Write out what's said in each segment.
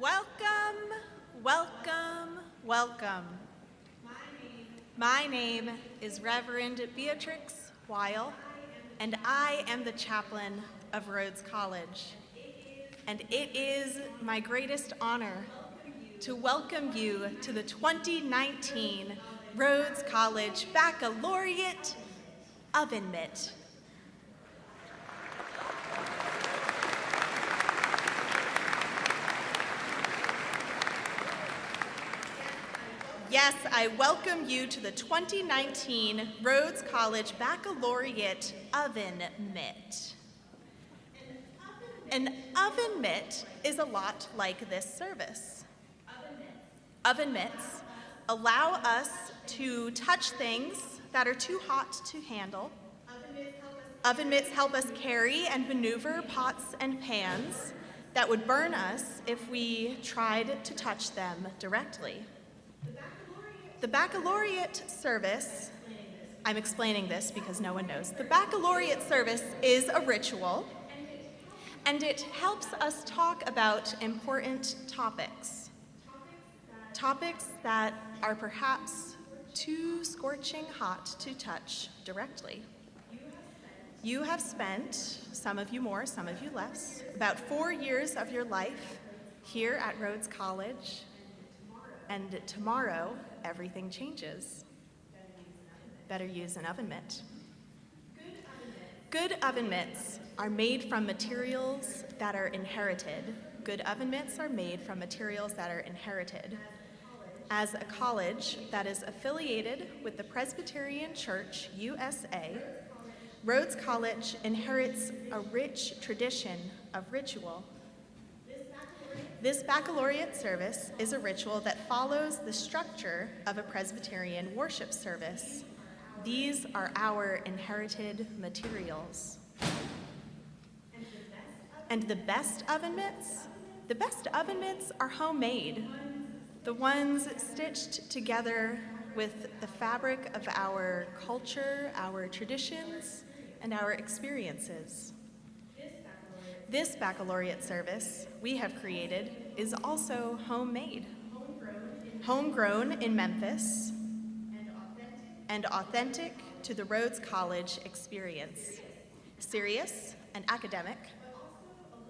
Welcome, welcome, welcome. My name is Reverend Beatrix Weil, and I am the chaplain of Rhodes College. And it is my greatest honor to welcome you to the 2019 Rhodes College Baccalaureate Oven Mitt. yes, I welcome you to the 2019 Rhodes College Baccalaureate Oven Mitt. An oven mitt is a lot like this service. Oven mitts allow us to touch things that are too hot to handle. Oven mitts help us carry and maneuver pots and pans that would burn us if we tried to touch them directly. The baccalaureate service, I'm explaining this because no one knows, the baccalaureate service is a ritual, and it helps us talk about important topics. Topics that are perhaps too scorching hot to touch directly. You have spent, some of you more, some of you less, about 4 years of your life here at Rhodes College, and tomorrow everything changes. Better use an oven mitt. Good oven mitts are made from materials that are inherited. Good oven mitts are made from materials that are inherited. As a college that is affiliated with the Presbyterian Church USA, Rhodes College inherits a rich tradition of ritual. This baccalaureate service is a ritual that follows the structure of a Presbyterian worship service. These are our inherited materials. And the best oven mitts? The best oven mitts are homemade. The ones stitched together with the fabric of our culture, our traditions, and our experiences. This baccalaureate service we have created is also homemade. Homegrown in Memphis and authentic to the Rhodes College experience. Serious and academic,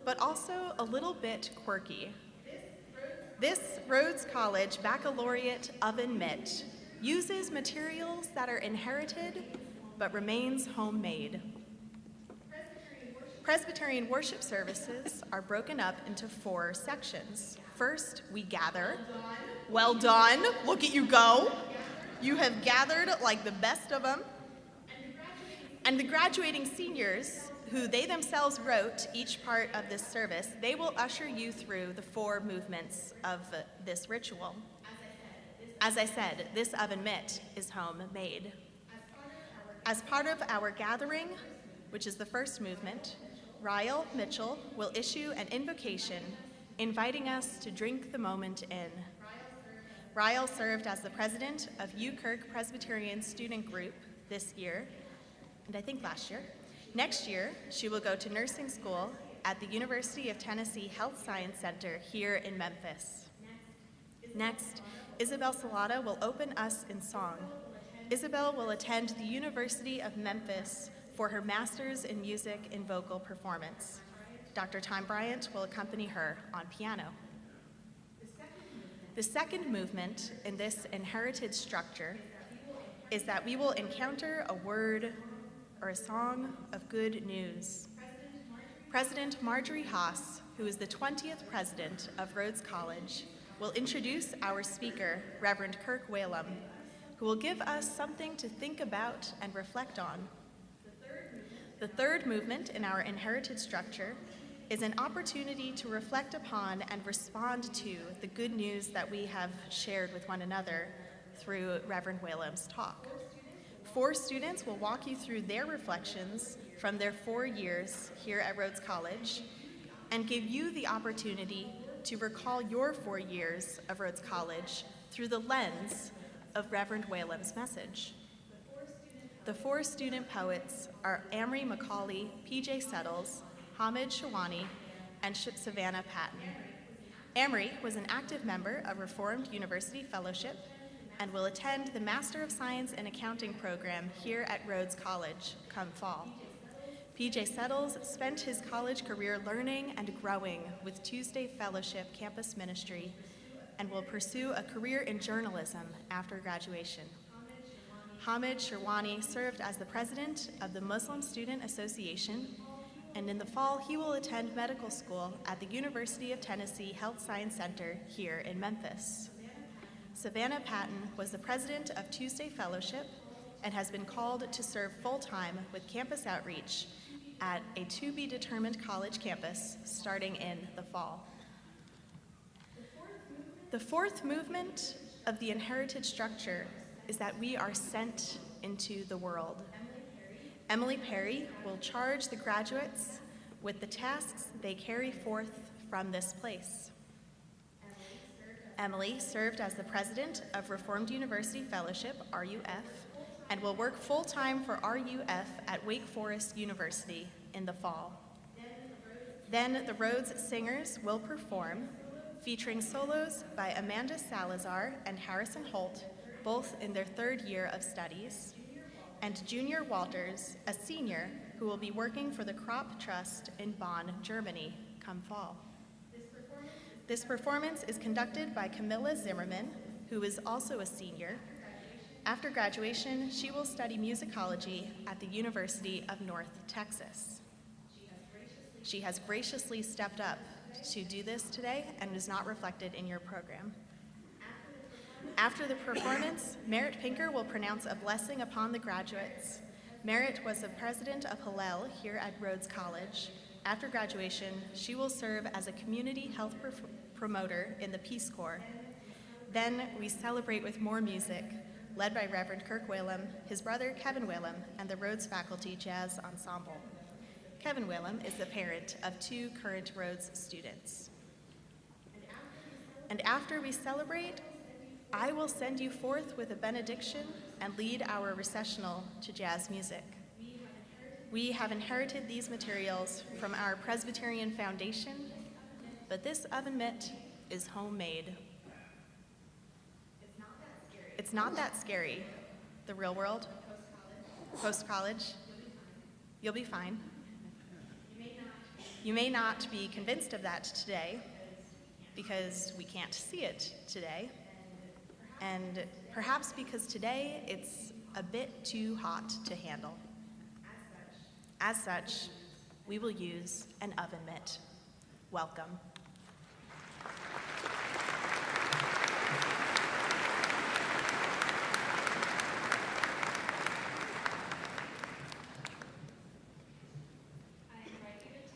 but also a little bit quirky. This Rhodes College Baccalaureate Oven Mitt uses materials that are inherited but remains homemade. Presbyterian worship services are broken up into 4 sections. First, we gather. Well done, look at you go. You have gathered like the best of them. And the graduating seniors, who they themselves wrote each part of this service, they will usher you through the 4 movements of this ritual. As I said, this oven mitt is homemade. As part of our gathering, which is the first movement, Ryle Mitchell will issue an invocation inviting us to drink the moment in. Ryle served as the president of UKirk Presbyterian Student Group this year, and I think last year. Next year, she will go to nursing school at the University of Tennessee Health Science Center here in Memphis. Next, Isabel Salata will open us in song. Isabel will attend the University of Memphis for her master's in music and vocal performance. Dr. Time Bryant will accompany her on piano. The second movement in this inherited structure is that we will encounter a word or a song of good news. President Marjorie Haas, who is the 20th president of Rhodes College, will introduce our speaker, Reverend Kirk Whalum, who will give us something to think about and reflect on. The third movement in our inherited structure is an opportunity to reflect upon and respond to the good news that we have shared with one another through Reverend Whalum's talk. 4 students will walk you through their reflections from their 4 years here at Rhodes College and give you the opportunity to recall your 4 years of Rhodes College through the lens of Reverend Whalum's message. The 4 student poets are Amory McCauley, P.J. Settles, Hamid Shawani, and Savannah Patton. Amory was an active member of Reformed University Fellowship and will attend the Master of Science in Accounting program here at Rhodes College come fall. P.J. Settles spent his college career learning and growing with Tuesday Fellowship campus ministry and will pursue a career in journalism after graduation. Hamid Shirwani served as the president of the Muslim Student Association, and in the fall he will attend medical school at the University of Tennessee Health Science Center here in Memphis. Savannah Patton was the president of Tuesday Fellowship and has been called to serve full-time with campus outreach at a to-be-determined college campus starting in the fall. The fourth movement of the inherited structure is that we are sent into the world. Emily Perry will charge the graduates with the tasks they carry forth from this place. Emily served as the president of Reformed University Fellowship, RUF, and will work full-time for RUF at Wake Forest University in the fall. Then the Rhodes Singers will perform, featuring solos by Amanda Salazar and Harrison Holt, both in their third year of studies, and Junior Walters, a senior who will be working for the Crop Trust in Bonn, Germany, come fall. This performance is conducted by Camilla Zimmerman, who is also a senior. After graduation, she will study musicology at the University of North Texas. She has graciously stepped up to do this today and is not reflected in your program. After the performance, Merritt Pinker will pronounce a blessing upon the graduates. Merritt was the president of Hillel here at Rhodes College. After graduation, she will serve as a community health promoter in the Peace Corps. Then we celebrate with more music, led by Reverend Kirk Whalum, his brother Kevin Whalum, and the Rhodes Faculty Jazz Ensemble. Kevin Whalum is the parent of 2 current Rhodes students. And after we celebrate, I will send you forth with a benediction and lead our recessional to jazz music. We have inherited these materials from our Presbyterian Foundation, but this oven mitt is homemade. It's not that scary. The real world, post-college, you'll be fine. You may not be convinced of that today because we can't see it today, and perhaps because today it's a bit too hot to handle. As such, we will use an oven mitt. Welcome.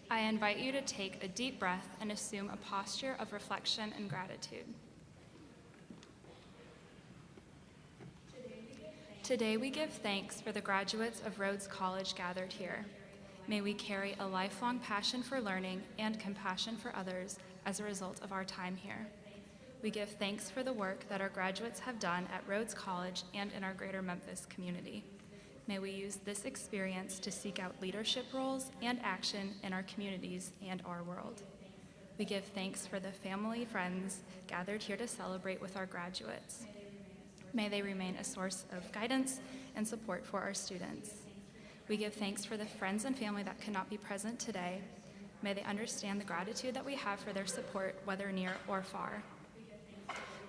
I invite you to take a deep breath and assume a posture of reflection and gratitude. Today we give thanks for the graduates of Rhodes College gathered here. May we carry a lifelong passion for learning and compassion for others as a result of our time here. We give thanks for the work that our graduates have done at Rhodes College and in our greater Memphis community. May we use this experience to seek out leadership roles and action in our communities and our world. We give thanks for the family, friends gathered here to celebrate with our graduates. May they remain a source of guidance and support for our students. We give thanks for the friends and family that could not be present today. May they understand the gratitude that we have for their support, whether near or far.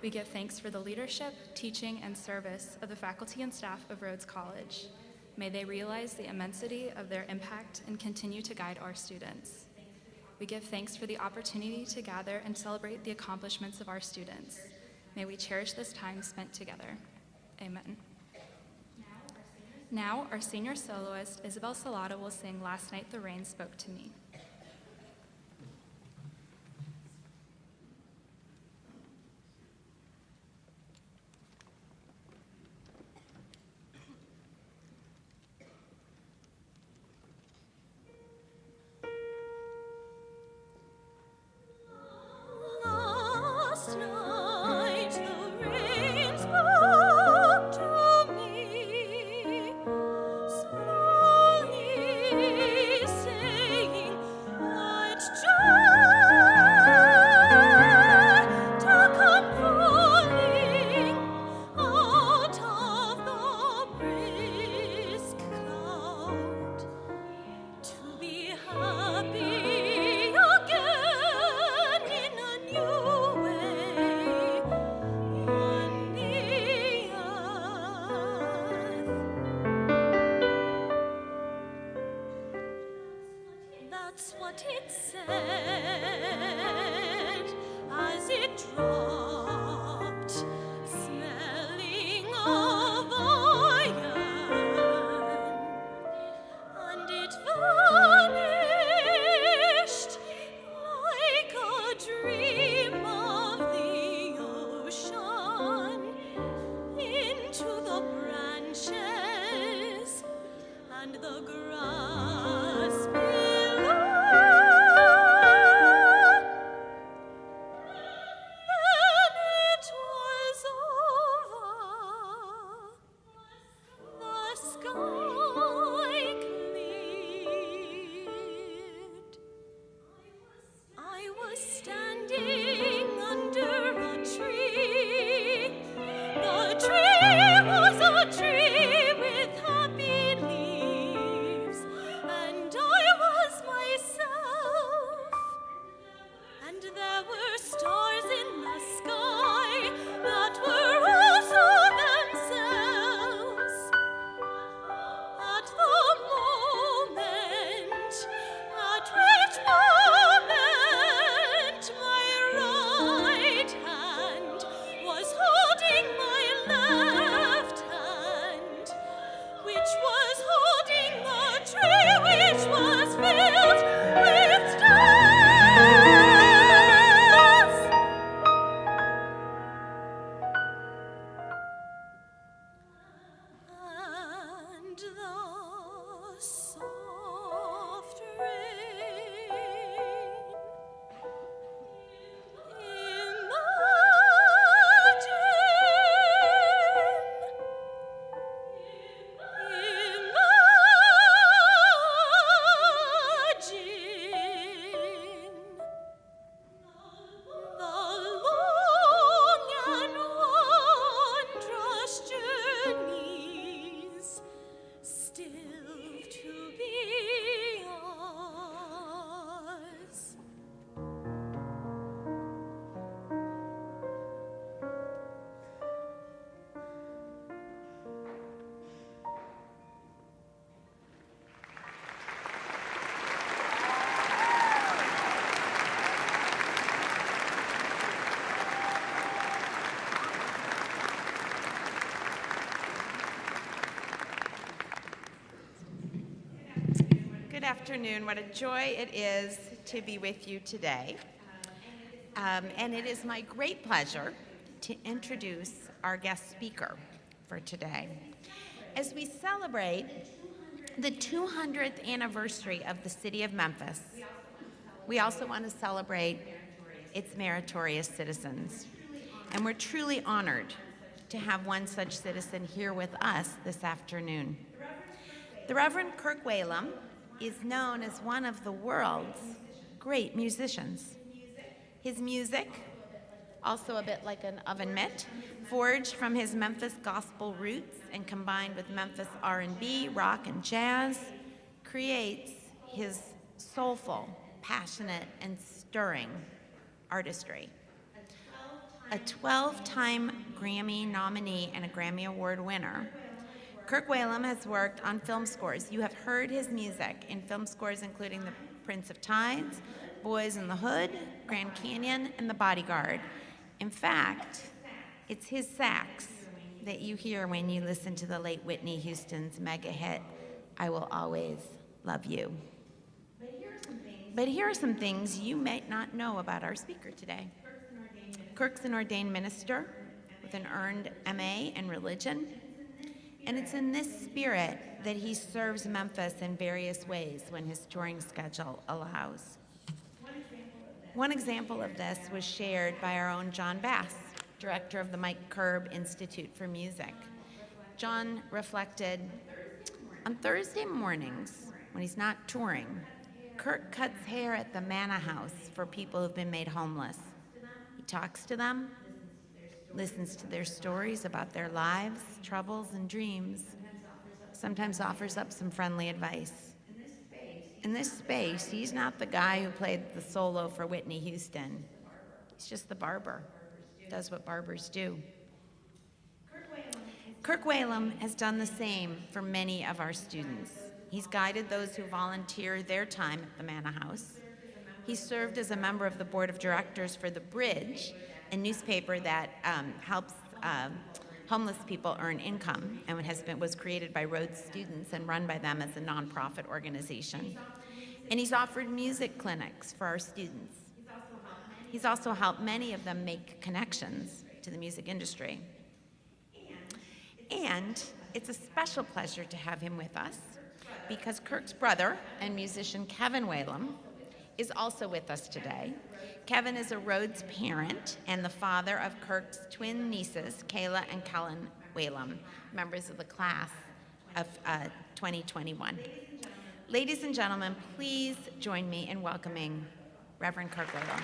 We give thanks for the leadership, teaching, and service of the faculty and staff of Rhodes College. May they realize the immensity of their impact and continue to guide our students. We give thanks for the opportunity to gather and celebrate the accomplishments of our students. May we cherish this time spent together. Amen. Now, our senior soloist, Isabel Salata, will sing Last Night the Rain Spoke to Me. As it dropped, afternoon. What a joy it is to be with you today. And it is my great pleasure to introduce our guest speaker for today. As we celebrate the 200th anniversary of the city of Memphis, we also want to celebrate its meritorious citizens. And we're truly honored to have one such citizen here with us this afternoon. The Reverend Kirk Whalum is known as one of the world's great musicians. His music, also a bit like an oven mitt, forged from his Memphis gospel roots and combined with Memphis R&B, rock, and jazz, creates his soulful, passionate, and stirring artistry. A 12-time Grammy nominee and a Grammy Award winner, Kirk Whalum has worked on film scores. You have heard his music in film scores including The Prince of Tides, Boys in the Hood, Grand Canyon, and The Bodyguard. In fact, it's his sax that you hear when you listen to the late Whitney Houston's mega hit, I Will Always Love You. But here are some things you might not know about our speaker today. Kirk's an ordained minister with an earned MA in religion, and it's in this spirit that he serves Memphis in various ways when his touring schedule allows. One example of this was shared by our own John Bass, director of the Mike Curb Institute for Music. John reflected, on Thursday mornings, when he's not touring, Kirk cuts hair at the Manna House for people who've been made homeless. He talks to them, listens to their stories about their lives, troubles, and dreams, sometimes offers up some friendly advice. In this space, he's not the guy who played the solo for Whitney Houston. He's just the barber, does what barbers do. Kirk Whalum has done the same for many of our students. He's guided those who volunteer their time at the Manna House. He served as a member of the board of directors for The Bridge, a newspaper that helps homeless people earn income and was created by Rhodes students and run by them as a nonprofit organization. And he's offered music clinics for our students. He's also helped many of them make connections to the music industry. And it's a special pleasure to have him with us because Kirk's brother and musician Kevin Whalum is also with us today. Kevin is a Rhodes parent and the father of Kirk's twin nieces, Kayla and Kellen Whalum, members of the class of 2021. Ladies and gentlemen, please join me in welcoming Reverend Kirk Whalum.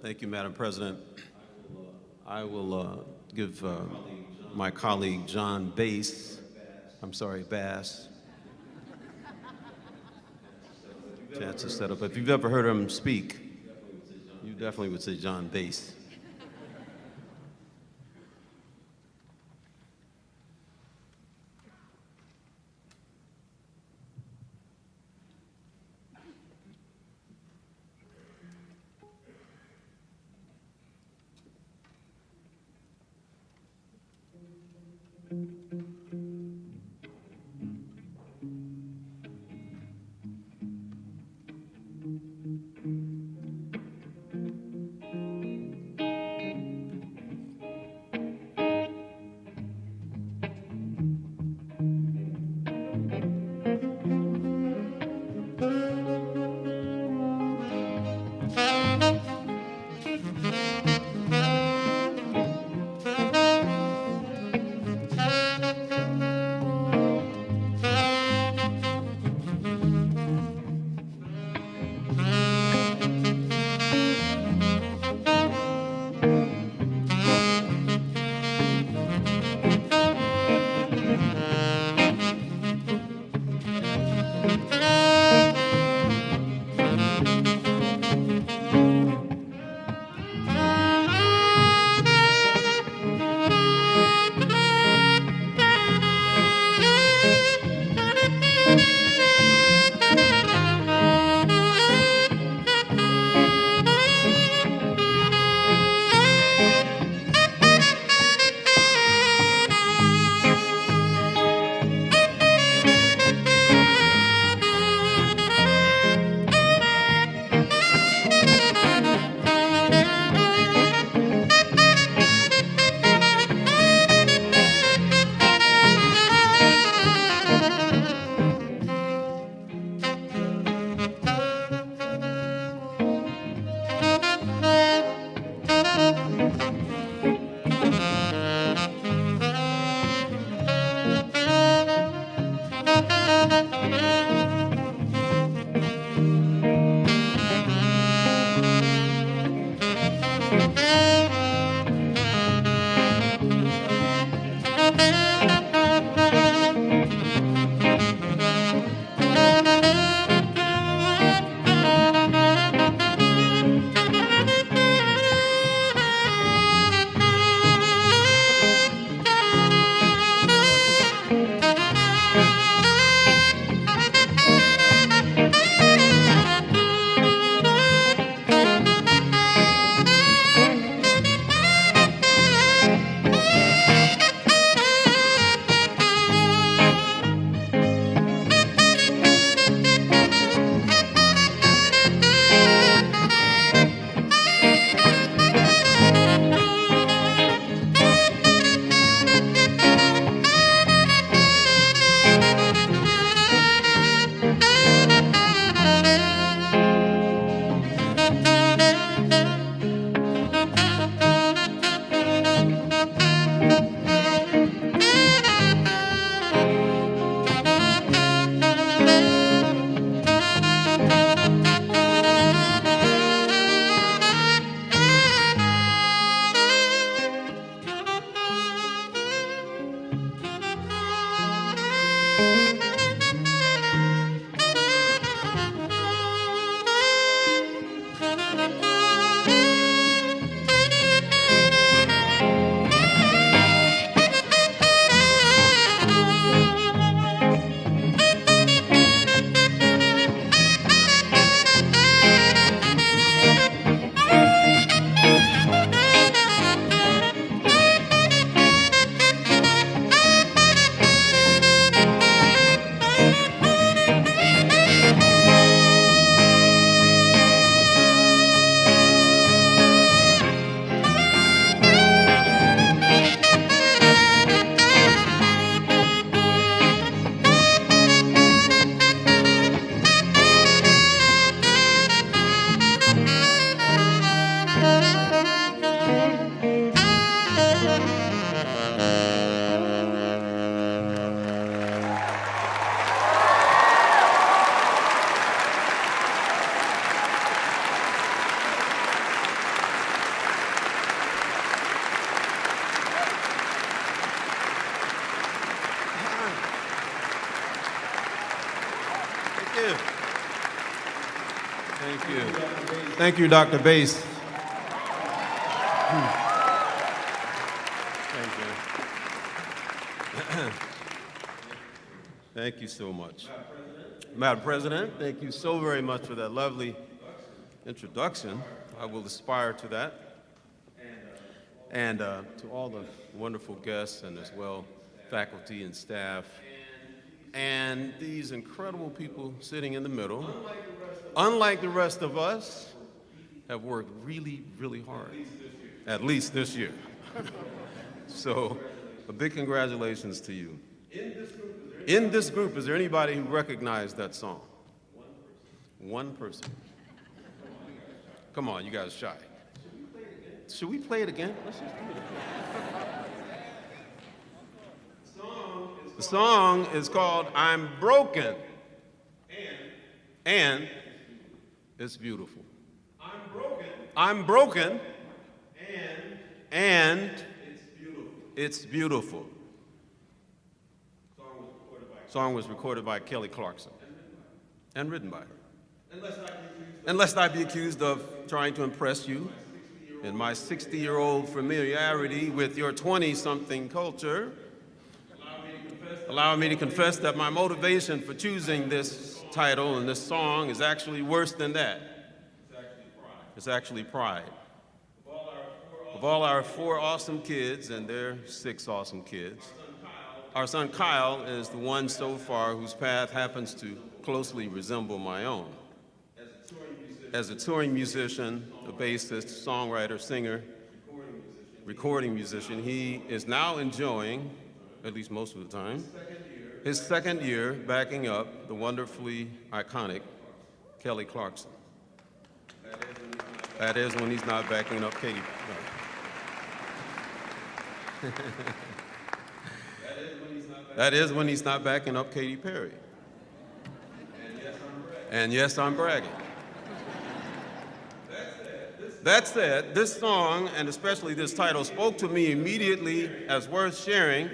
Thank you, Madam President. I will give my colleague John Bass, Bass, chance to set up. If you've ever heard him speak, you definitely would say John Bass. you. Thank you. Thank you, Dr. Bass. Thank you. Thank you so much. Madam President, thank you so very much for that lovely introduction. I will aspire to that. And to all the wonderful guests and as well faculty and staff and these incredible people sitting in the middle, unlike the rest of us, have worked really, really hard, at least this year. So a big congratulations to you. In this group, is there anybody who recognized that song? One person. Come on, you guys are shy. Should we play it again? Let's just do it again. The song is called I'm Broken. And it's beautiful. I'm broken. And it's beautiful. Song was recorded by Kelly Clarkson and written by her. And lest I be accused of trying to impress you in my 60-year-old familiarity with your 20-something culture, allow me to confess that my motivation for choosing this title and this song is actually worse than that. It's actually pride. Of all our 4 awesome kids, and their 6 awesome kids, our son Kyle is the one so far whose path happens to closely resemble my own. As a touring musician, a bassist, songwriter, singer, recording musician, he is now enjoying, at least most of the time, his second year backing up the wonderfully iconic Kelly Clarkson. That is when he's not backing up Katie. That is when he's not backing up Katy Perry. And yes, I'm bragging. That said, this song, and especially this title, spoke to me immediately as worth sharing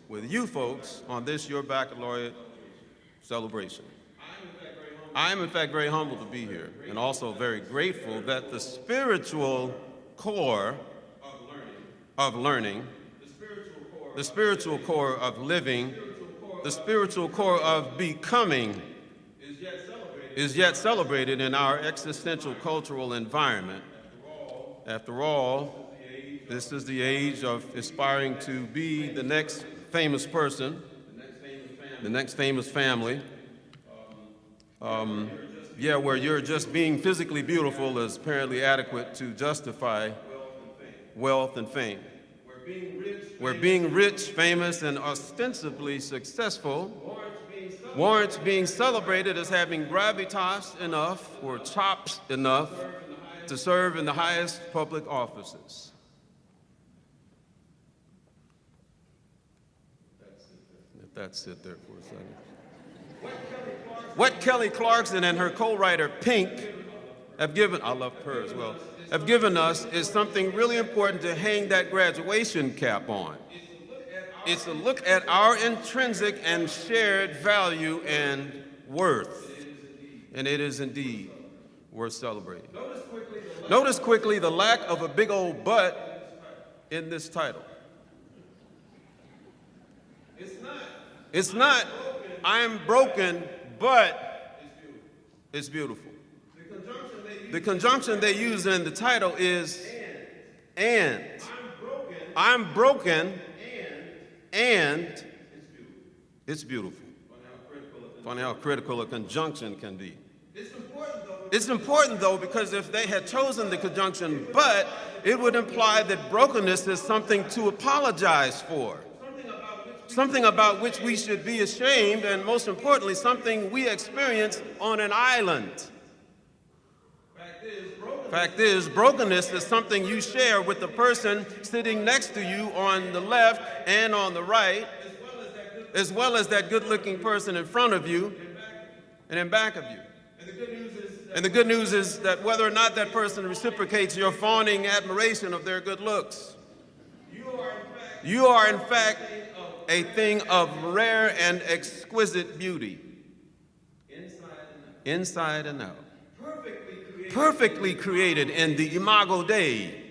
with you folks on this, your baccalaureate celebration. I am in fact very humbled to be here, and also very grateful that the spiritual core of learning, the spiritual core of living, the spiritual core of becoming is yet celebrated in our existential cultural environment. After all, this is the age of aspiring to be the next famous person, the next famous family. Where you're just being physically beautiful is apparently adequate to justify wealth and fame. Where being rich, famous, and ostensibly successful warrants being celebrated as having gravitas enough or chops enough to serve in the highest public offices. Let that sit there for a second. What Kelly Clarkson and her co-writer Pink have given, I love her as well, have given us is something really important to hang that graduation cap on. It's a look at our intrinsic and shared value and worth. And it is indeed worth celebrating. Notice quickly the lack of a big old but in this title. It's not, I'm broken, but it's beautiful. The conjunction they use in the title is and. I'm broken, and it's beautiful. Funny how critical a conjunction can be. It's important, though, because if they had chosen the conjunction but, it would imply that brokenness is something to apologize for. Something about which we should be ashamed, and most importantly, something we experience on an island. Fact is, brokenness is something you share with the person sitting next to you on the left and on the right, as well as that good-looking person in front of you and in back of you. And the good news is that whether or not that person reciprocates your fawning admiration of their good looks, you are in fact a thing of rare and exquisite beauty inside and out. Perfectly created in the imago Dei,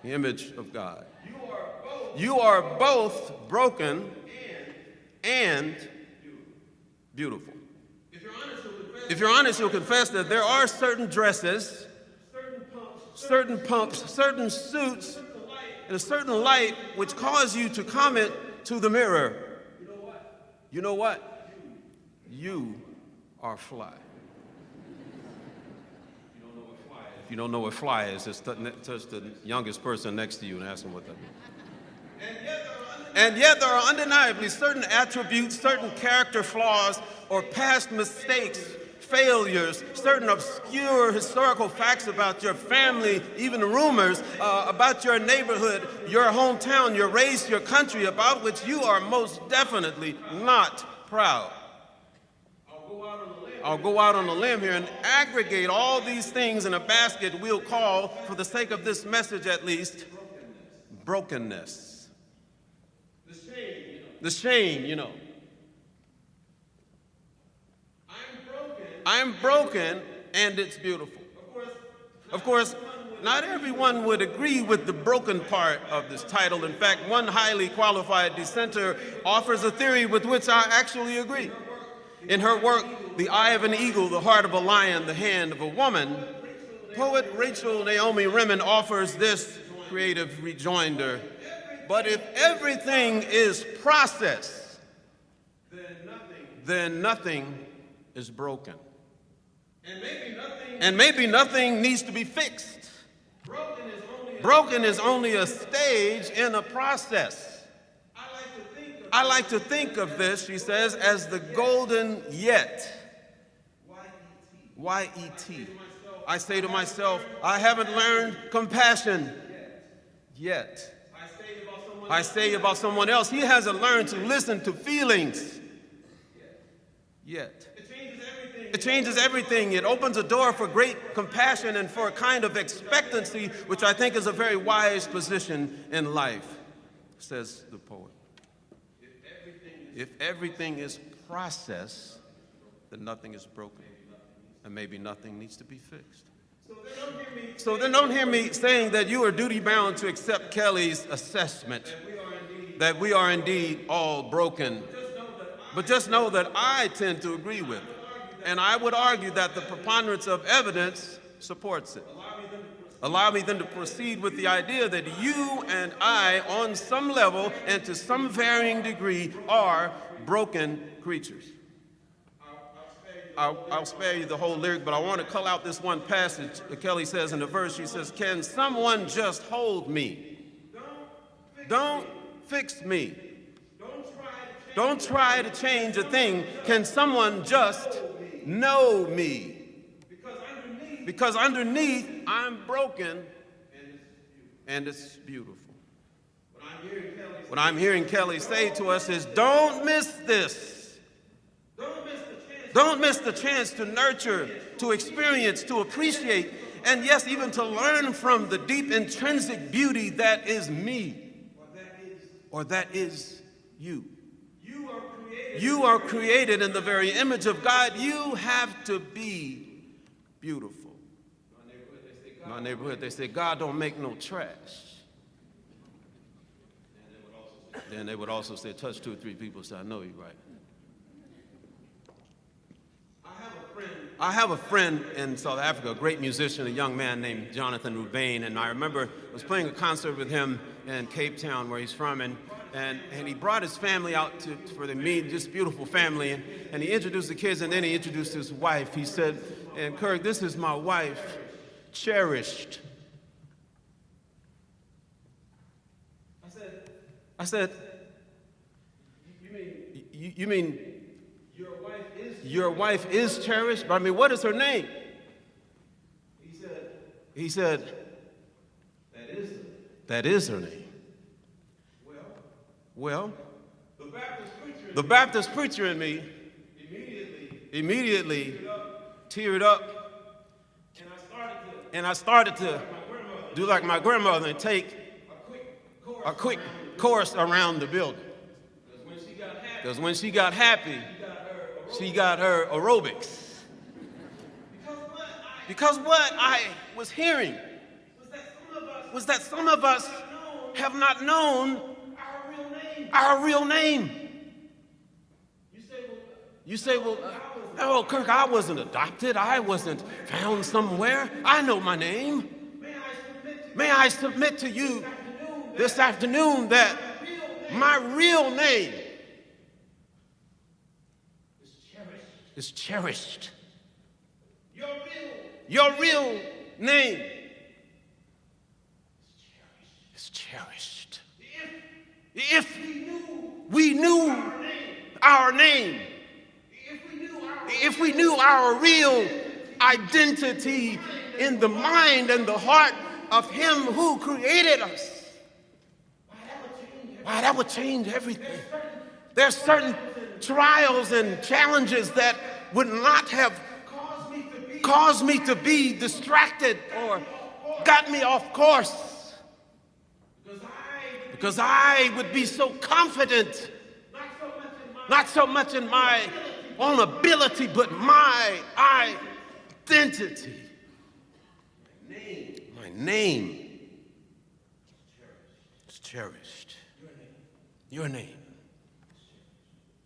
the image of God. You are both broken and beautiful. If you're honest, you'll confess that there are certain dresses, certain pumps, certain suits, and a certain light which cause you to comment to the mirror, you know what? You are fly. If you don't know what fly is, just touch the youngest person next to you and ask them what that means. And yet there are undeniably certain attributes, certain character flaws, or past mistakes, failures, certain obscure historical facts about your family, even rumors about your neighborhood, your hometown, your race, your country, about which you are most definitely not proud. I'll go out on a limb here and aggregate all these things in a basket we'll call, for the sake of this message at least, brokenness. The shame, you know. I'm broken and it's beautiful. Of course, not everyone would agree with the broken part of this title. In fact, one highly qualified dissenter offers a theory with which I actually agree. In her work, The Eye of an Eagle, the Heart of a Lion, the Hand of a Woman, poet Rachel Naomi Remen offers this creative rejoinder: but if everything is process, then nothing is broken. And maybe nothing needs to be fixed. Broken is only a stage in a process. I like to think of this, she says, as the golden yet. Y-E-T. I say to myself, I haven't learned compassion yet. I say about someone else, he hasn't learned to listen to feelings yet. It changes everything. It opens a door for great compassion and for a kind of expectancy, which I think is a very wise position in life, says the poet. If everything is process, then nothing is broken, and maybe nothing needs to be fixed. So then don't hear me saying that you are duty-bound to accept Kelly's assessment that we are indeed all broken. But just know that I tend to agree with it. And I would argue that the preponderance of evidence supports it. Allow me then to proceed with the idea that you and I, on some level and to some varying degree, are broken creatures. I'll spare you the whole lyric, but I want to cull out this one passage that Kelly says in the verse. She says, can someone just hold me? Don't fix me. Don't try to change a thing. Can someone just know me? Because underneath, I'm broken and it's beautiful. What I'm hearing Kelly say to us is, don't miss this. Don't miss the chance to nurture, to experience, to appreciate, and yes, even to learn from the deep intrinsic beauty that is me, or that is you. You are created in the very image of God. You have to be beautiful. In my neighborhood, they say, God don't make no trash. Then they would also say, touch 2 or 3 people, so I know you're right. I have a friend in South Africa, a great musician, a young man named Jonathan Rubain, and I remember I was playing a concert with him in Cape Town, where he's from, and he brought his family out for the meet, just beautiful family, and he introduced the kids, and then he introduced his wife. He said, and Kirk, this is my wife, Cherished. I said, you mean your wife is cherished? But I mean, what is her name? He said, that is her name. Well, the Baptist preacher in me immediately teared up, and I started to do like my grandmother and take a quick course around the building. Because when she got happy, she got her aerobics. Because what I was hearing was that some of us have not known our real name. You say, well, oh, Kirk, I wasn't adopted. I wasn't found somewhere. I know my name. May I submit to you this afternoon that my real name is cherished. Your real name is cherished. If we knew our name, if we knew our real identity in the mind and the heart of Him who created us, wow, that would change everything. There's certain trials and challenges that would not have caused me to be distracted or got me off course. Because I would be so confident, not so much in my own ability, but my identity. My name is cherished. Your name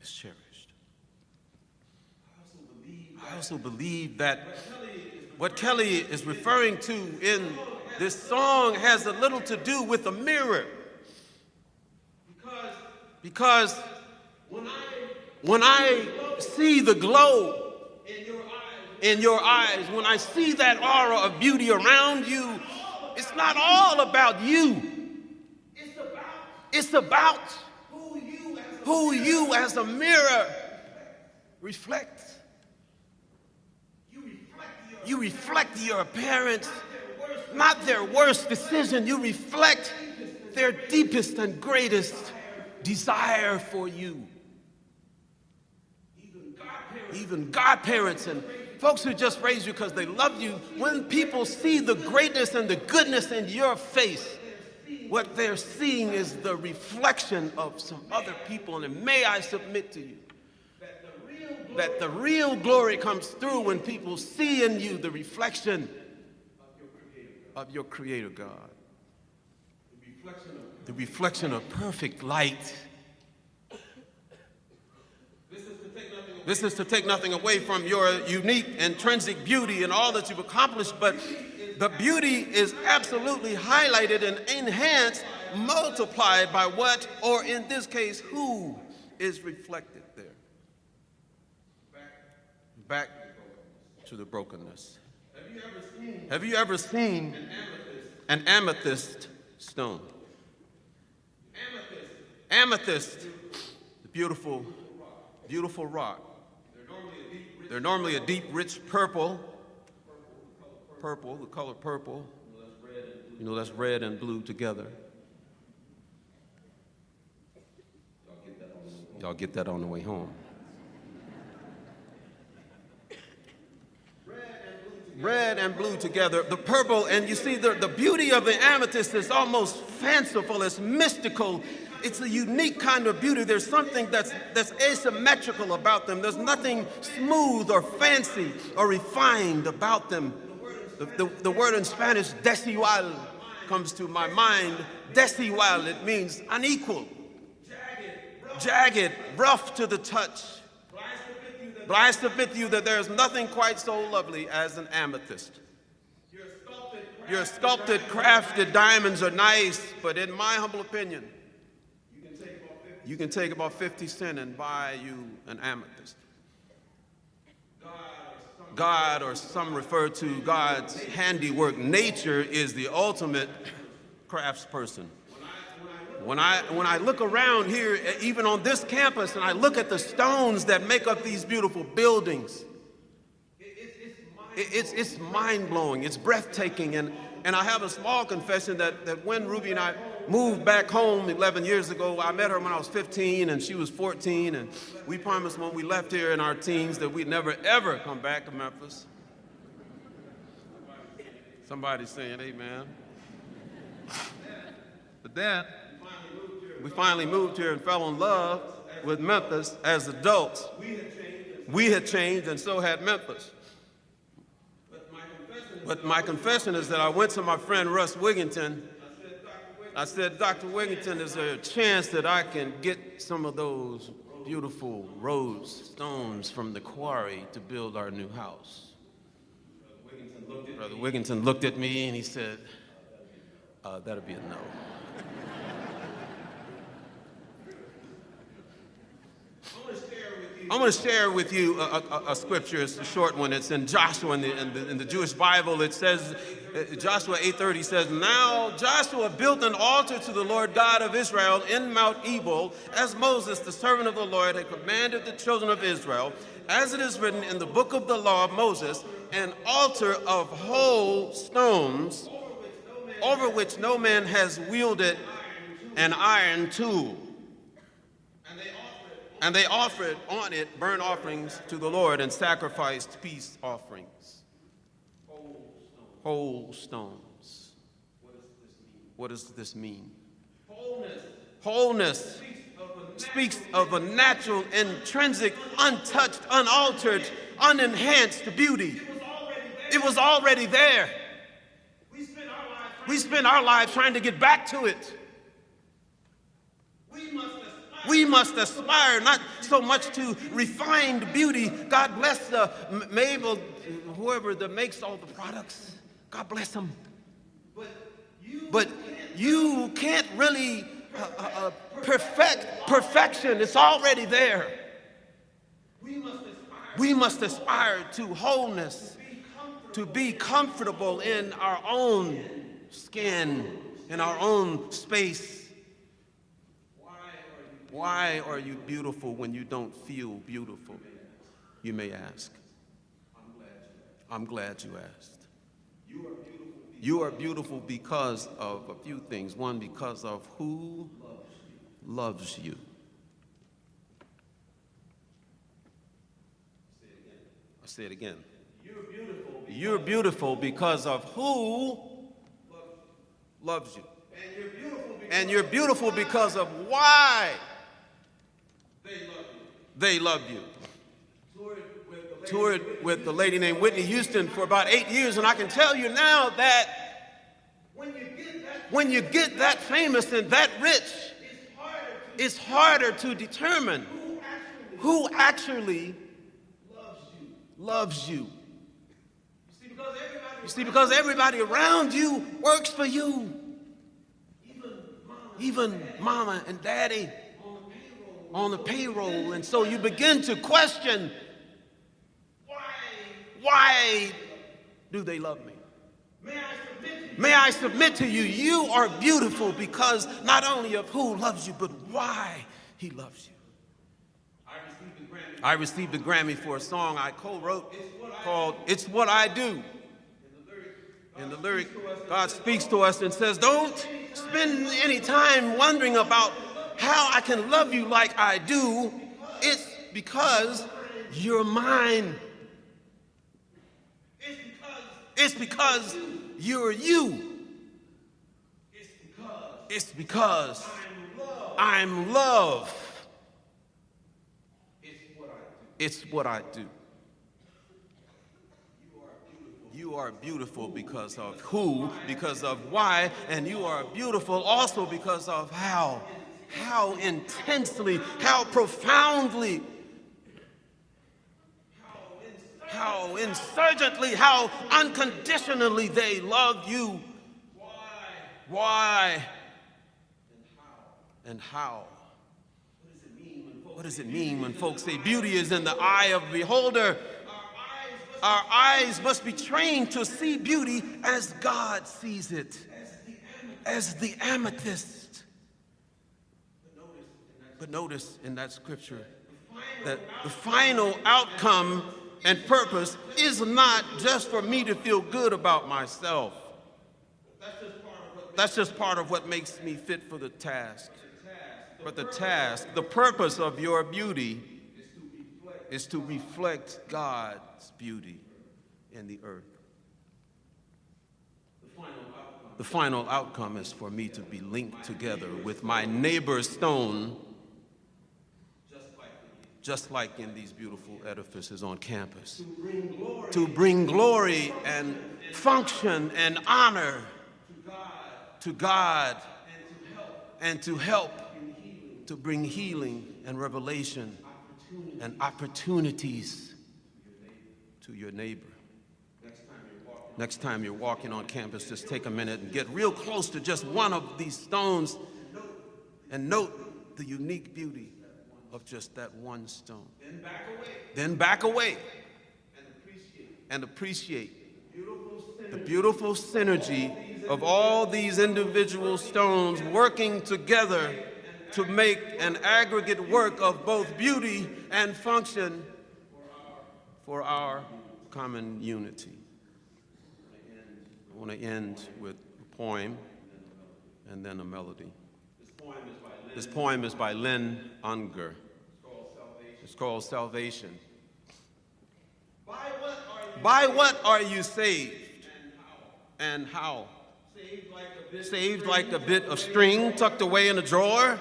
is cherished. I also believe that what Kelly is referring to in this song has a little to do with a mirror. Because when I see the glow in your eyes, when I see that aura of beauty around you, it's not all about you. It's about who you as a mirror reflect. You reflect your parents, not their worst decision. You reflect their deepest and greatest desire for you. Even godparents and folks who just raised you because they love you, when people see the greatness and the goodness in your face, what they're seeing is the reflection of some other people. And may I submit to you that the real glory comes through when people see in you the reflection of your Creator God. The reflection of perfect light. This is to take nothing away from your unique intrinsic beauty and all that you've accomplished, but the beauty is absolutely highlighted and enhanced, multiplied by what, or in this case, who is reflected there. Back to the brokenness. Have you ever seen an amethyst stone? Amethyst, the beautiful, beautiful rock. They're normally a deep, rich purple. Purple, the color purple. You know, that's red and blue together. Y'all get that on the way home. Red and blue together, the purple, and you see the beauty of the amethyst is almost fanciful, it's mystical. It's a unique kind of beauty. There's something that's asymmetrical about them. There's nothing smooth or fancy or refined about them. The word in Spanish, desigual, comes to my mind. Desigual, it means unequal, jagged, rough to the touch. But I submit to you that there's nothing quite so lovely as an amethyst. Your sculpted, crafted diamonds are nice, but in my humble opinion, you can take about 50 cents and buy you an amethyst. God, or some refer to God's handiwork, nature is the ultimate craftsperson. When I look around here, even on this campus, and I look at the stones that make up these beautiful buildings, it's mind-blowing, it's breathtaking, and I have a small confession that when Ruby and I moved back home 11 years ago, I met her when I was 15 and she was 14, and we promised when we left here in our teens that we'd never ever come back to Memphis. Somebody's saying amen. But then we finally moved here and fell in love with Memphis as adults. We had changed and so had Memphis. But my confession is that I went to my friend Russ Wigington. I said, Dr. Wigington, is there a chance that I can get some of those beautiful Rhodes stones from the quarry to build our new house? Brother Wigington looked at me and he said, that'll be a no. I'm going to share with you a scripture. It's a short one. It's in Joshua in the Jewish Bible. It says, Joshua 8:30 says, "Now Joshua built an altar to the Lord God of Israel in Mount Ebal, as Moses, the servant of the Lord, had commanded the children of Israel, as it is written in the book of the law of Moses, an altar of whole stones, over which no man has wielded an iron tool. And they offered on it burnt offerings to the Lord and sacrificed peace offerings." Whole stones. What does this mean? Wholeness speaks of a natural, intrinsic, untouched, unaltered, unenhanced beauty. It was already there. We spend our lives trying to get back to it. We must aspire not so much to refined beauty. God bless Mabel, whoever that makes all the products. God bless them. But you can't really perfect perfection. It's already there. We must aspire to wholeness, to be comfortable in our own skin, in our own space. Why are you beautiful when you don't feel beautiful? You may ask. I'm glad you asked. You are beautiful because of a few things. One, because of who loves you. I'll say it again. You're beautiful because of who loves you. And you're beautiful because of why they love you. Toured with a lady named Whitney Houston for about 8 years, and I can tell you now that when you get that famous and that rich, it's harder to determine who actually loves you. You see, because everybody around you works for you. Even mama and daddy on the payroll. And so you begin to question, why do they love me? May I submit to you, you are beautiful because not only of who loves you, but why he loves you. I received a Grammy for a song I co-wrote called "It's What I Do." In the lyric, God speaks to us and says, don't spend any time wondering about how I can love you like I do. It's because you're mine. It's because you're you. It's because I'm love. It's what I do. You are beautiful because of who, because of why, and you are beautiful also because of how intensely, how profoundly, how insurgently, how unconditionally they love you. Why? And how? What does it mean when folks say beauty is in the eye of the beholder? Our eyes must be trained to see beauty as God sees it, as the amethyst. But notice in that scripture that the final outcome and purpose is not just for me to feel good about myself. That's just part of what makes me fit for the task. But the purpose of your beauty is to reflect God's beauty in the earth. The final outcome is for me to be linked together with my neighbor's stone, just like in these beautiful edifices on campus, to bring glory and function and honor to God and to help to bring healing and revelation and opportunities to your neighbor. Next time you're walking on campus, just take a minute and get real close to just one of these stones and note the unique beauty of just that one stone. Then back away and appreciate the beautiful synergy of all these individual stones working together to make an aggregate work of both beauty and function for our common unity. I want to end with a poem and then a melody. This poem is by Lynn Unger. It's called Salvation. By what are you saved? And how? Saved like a bit of string tucked away in a drawer?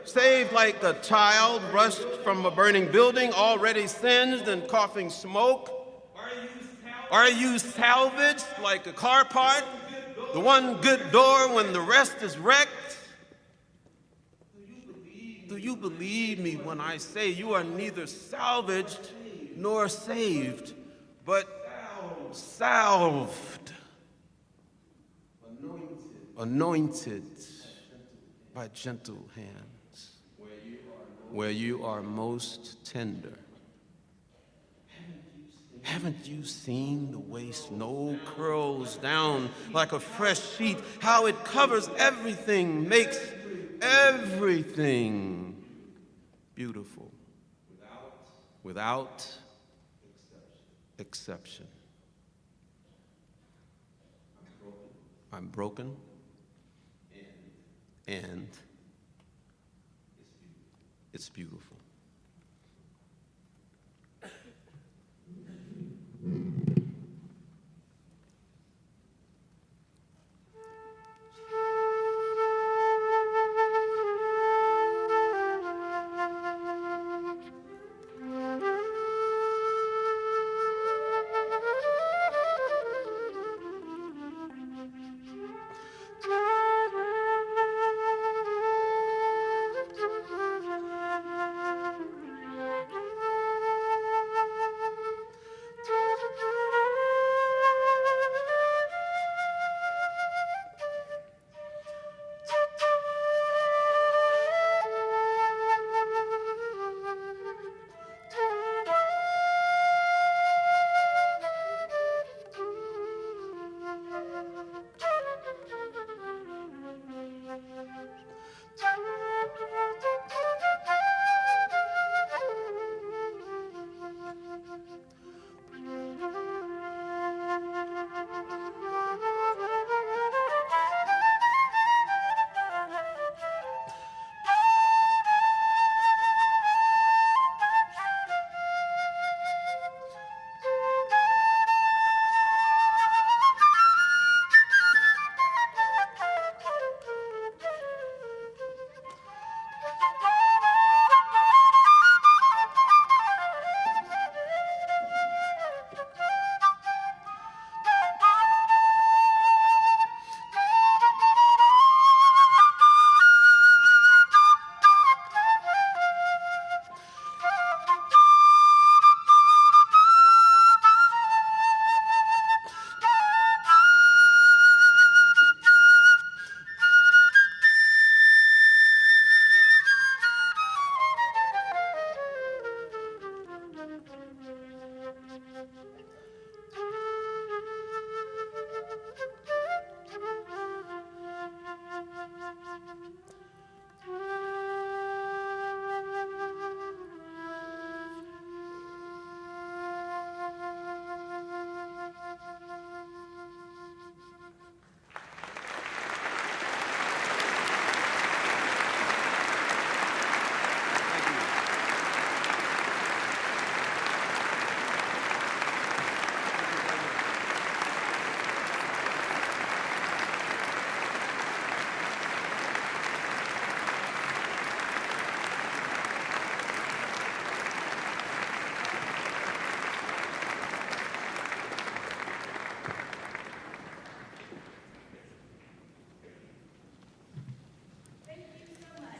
Saved like a child rushed from a burning building, already singed and coughing smoke? Are you salvaged like a car part, the one good door when the rest is wrecked? Do you believe me when I say you are neither salvaged nor saved, but salved, anointed by gentle hands, where you are most tender? Haven't you seen the way snow curls down like a fresh sheet, how it covers everything, makes everything beautiful, without exception? I'm broken, and it's beautiful.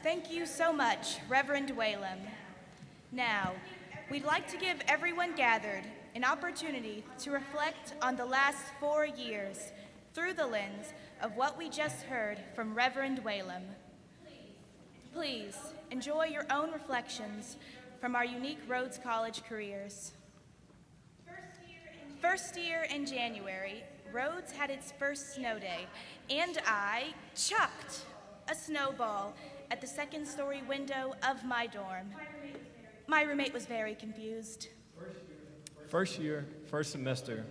Thank you so much, Reverend Whalem. Now, we'd like to give everyone gathered an opportunity to reflect on the last 4 years through the lens of what we just heard from Reverend Whalem. Please enjoy your own reflections from our unique Rhodes College careers. First year in January, Rhodes had its first snow day, and I chucked a snowball at the second-story window of my dorm. My roommate was very confused. First year, first semester,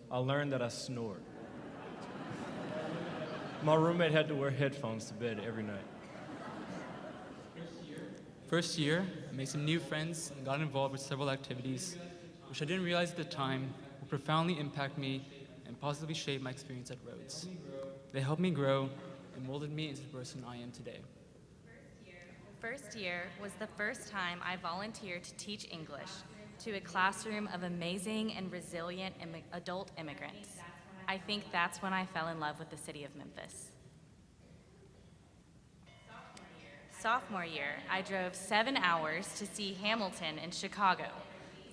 I learned that I snored. My roommate had to wear headphones to bed every night. First year, I made some new friends and got involved with several activities, which I didn't realize at the time would profoundly impact me and positively shape my experience at Rhodes. They helped me grow and molded me into the person I am today. First year was the first time I volunteered to teach English to a classroom of amazing and resilient adult immigrants. I think that's when I fell in love with the city of Memphis. Sophomore year, I drove 7 hours to see Hamilton in Chicago.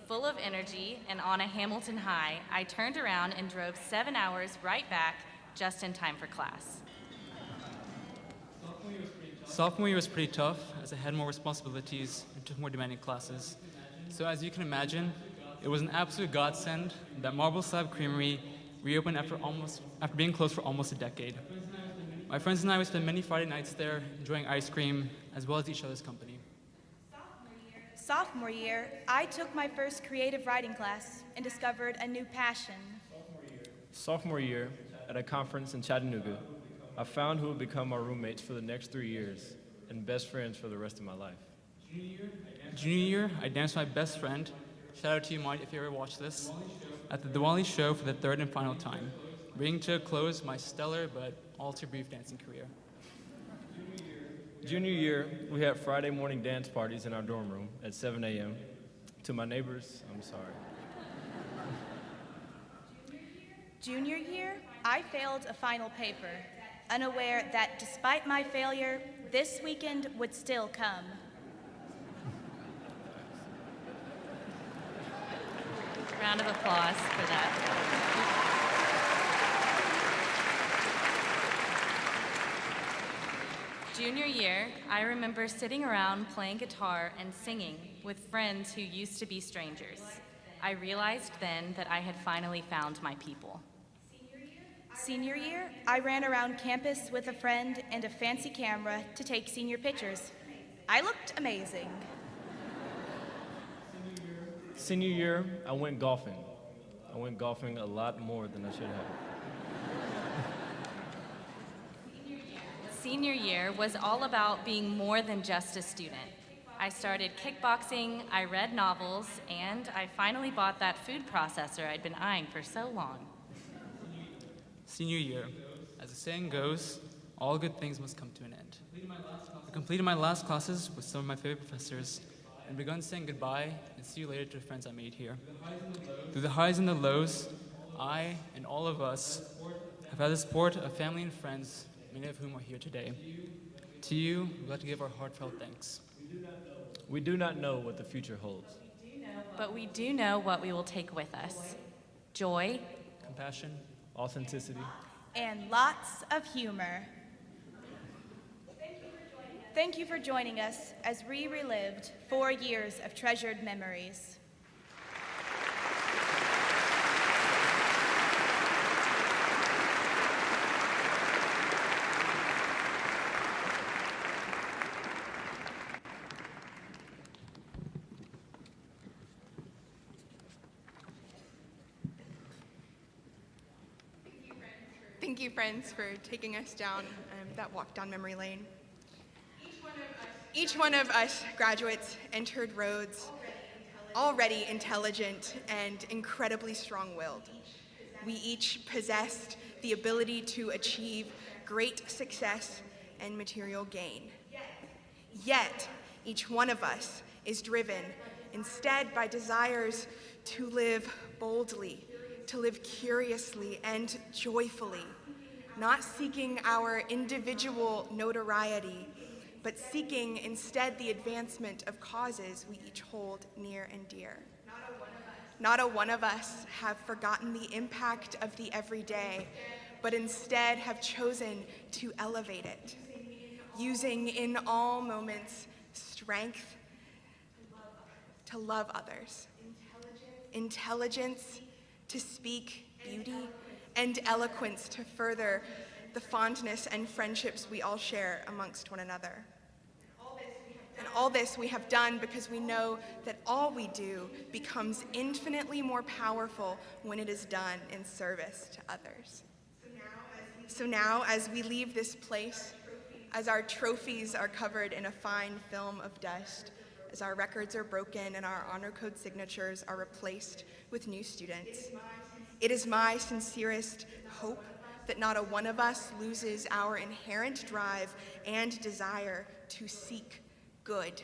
Full of energy and on a Hamilton high, I turned around and drove 7 hours right back just in time for class. Sophomore year was pretty tough as I had more responsibilities and took more demanding classes. So as you can imagine, it was an absolute godsend that Marble Slab Creamery reopened after being closed for almost a decade. My friends and I would spend many Friday nights there enjoying ice cream as well as each other's company. Sophomore year, I took my first creative writing class and discovered a new passion. Sophomore year, at a conference in Chattanooga, I found who would become my roommates for the next 3 years and best friends for the rest of my life. Junior year, I danced with my best friend, shout out to you, Mike, if you ever watch this, at the Diwali show for the third and final time, bringing to a close my stellar but all too brief dancing career. Junior year, we had Friday morning dance parties in our dorm room at 7 a.m. To my neighbors, I'm sorry. Junior year, I failed a final paper, unaware that despite my failure, this weekend would still come. Round of applause for that. Junior year, I remember sitting around playing guitar and singing with friends who used to be strangers. I realized then that I had finally found my people. Senior year, I ran around campus with a friend and a fancy camera to take senior pictures. I looked amazing. Senior year, I went golfing. I went golfing a lot more than I should have. Senior year was all about being more than just a student. I started kickboxing, I read novels, and I finally bought that food processor I'd been eyeing for so long. Senior year, as the saying goes, all good things must come to an end. I completed my last classes with some of my favorite professors and begun saying goodbye and see you later to the friends I made here. Through the highs and the lows, I and all of us have had the support of family and friends, many of whom are here today. To you, we'd like to give our heartfelt thanks. We do not know what the future holds. But we do know what we will take with us: joy, Compassion, Authenticity. And lots of humor. Thank you for joining us as we relived 4 years of treasured memories. Thank you, friends, for taking us down that walk down memory lane. Each one of us graduates entered Rhodes already intelligent and incredibly strong-willed. We each possessed the ability to achieve great success and material gain. Yet, each one of us is driven instead by desires to live boldly, to live curiously and joyfully, not seeking our individual notoriety, but seeking instead the advancement of causes we each hold near and dear. Not a one of us have forgotten the impact of the everyday, but instead have chosen to elevate it, using in all moments strength to love others, intelligence to speak beauty, and eloquence to further the fondness and friendships we all share amongst one another. And all this we have done because we know that all we do becomes infinitely more powerful when it is done in service to others. So now, as we leave this place, as our trophies are covered in a fine film of dust, as our records are broken and our honor code signatures are replaced with new students, it is my sincerest hope that not a one of us loses our inherent drive and desire to seek good.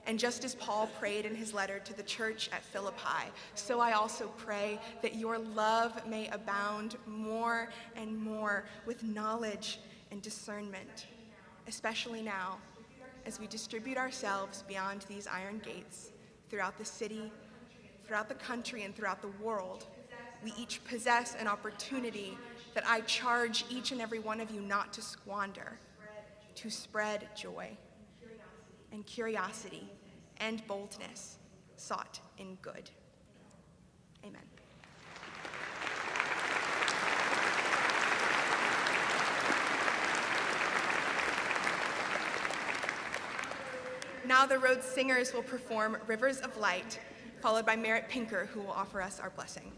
And just as Paul prayed in his letter to the church at Philippi, so I also pray that your love may abound more and more with knowledge and discernment, especially now as we distribute ourselves beyond these iron gates throughout the city, throughout the country, and throughout the world. We each possess an opportunity that I charge each and every one of you not to squander, to spread joy and curiosity and boldness sought in good. Amen. Now the Rhodes Singers will perform Rivers of Light, followed by Merritt Pinker, who will offer us our blessing.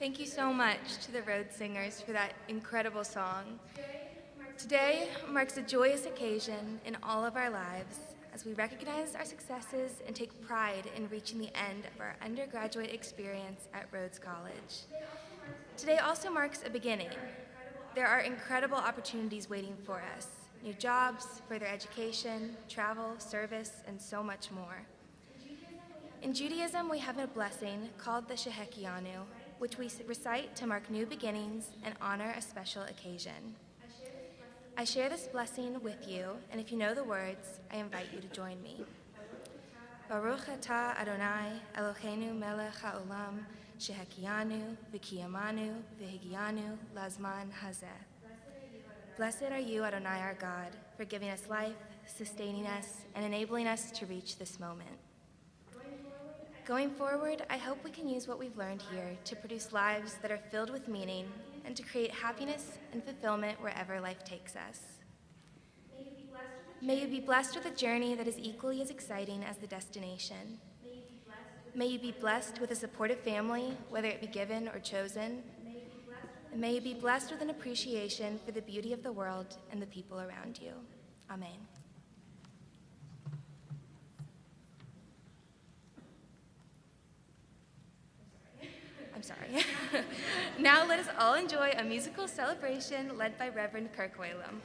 Thank you so much to the Rhodes Singers for that incredible song. Today marks a joyous occasion in all of our lives as we recognize our successes and take pride in reaching the end of our undergraduate experience at Rhodes College. Today also marks a beginning. There are incredible opportunities waiting for us: new jobs, further education, travel, service, and so much more. In Judaism, we have a blessing called the Shehekianu, which we recite to mark new beginnings and honor a special occasion. I share this blessing with you, and if you know the words, I invite you to join me. Baruch atah Adonai Eloheinu melech haolam, shehekianu v'kiyamanu v'higianu lazman hazeh. Blessed are you, Adonai our God, for giving us life, sustaining us, and enabling us to reach this moment. Going forward, I hope we can use what we've learned here to produce lives that are filled with meaning and to create happiness and fulfillment wherever life takes us. May you be blessed with a journey that is equally as exciting as the destination. May you be blessed with a supportive family, whether it be given or chosen. And may you be blessed with an appreciation for the beauty of the world and the people around you. Amen. I'm sorry. Now let us all enjoy a musical celebration led by Reverend Kirk Whalum.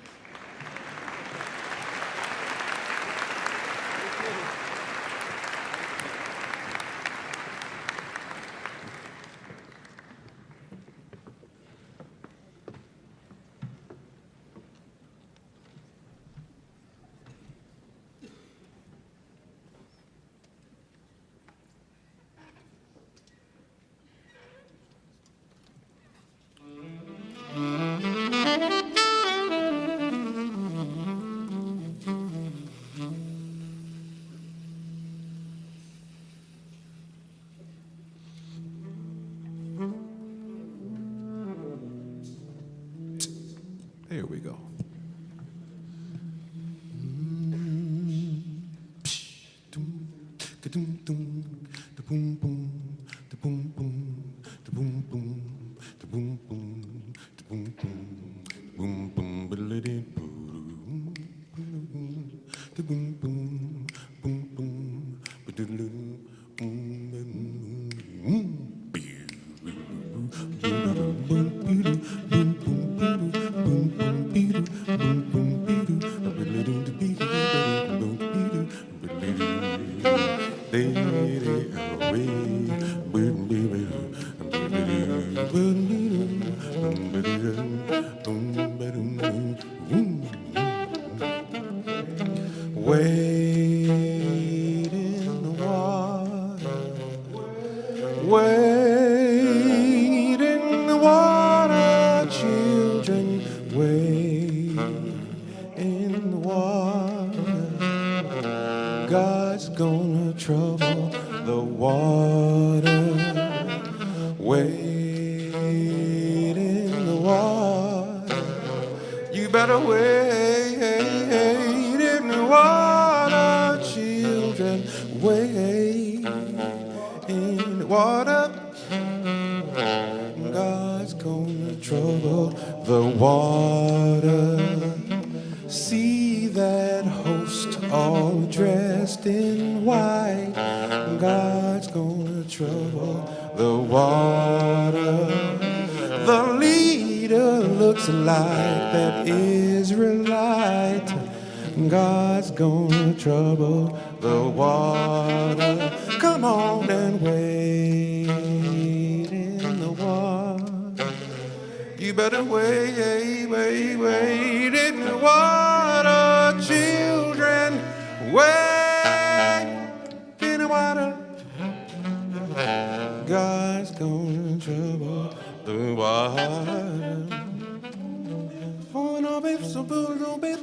Here we go. Wade in the water, children, wade in the water. God's gonna trouble the water. Wade in the water. You better wade in the water, children, wade in the water. God's gonna trouble the water. See that host all dressed in white. God's gonna trouble the water. The leader looks like that Israelite. God's gonna trouble the water. Come on and wade in the water. You better wade in the water, children. Wade in the water. God's gonna trouble the water. Oh, no, baby, so boo, no, baby.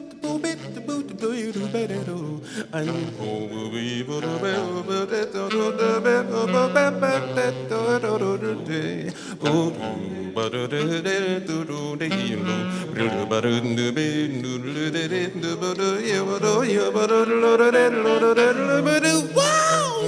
Wow!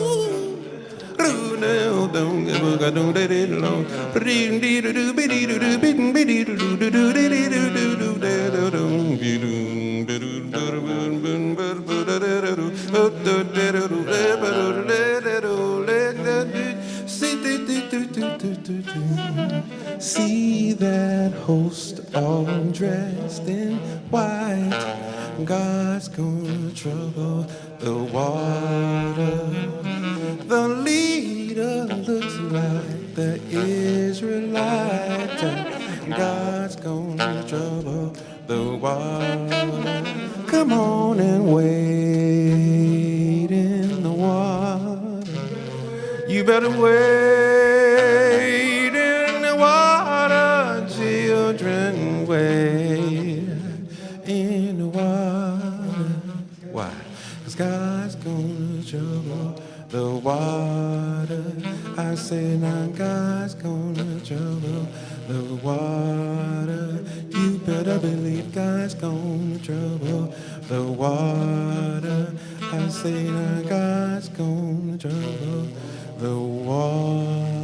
See that host all dressed in white. God's gonna trouble the water. The leader looks like the Israelite. God's gonna trouble the water. Come on and wade in the water. You better wade in the water, children, wade in the water. Why? 'Cause God's gonna trouble the water. I say now God's gonna trouble the water. You better believe God's gonna trouble the water. I say now God's gonna trouble the water.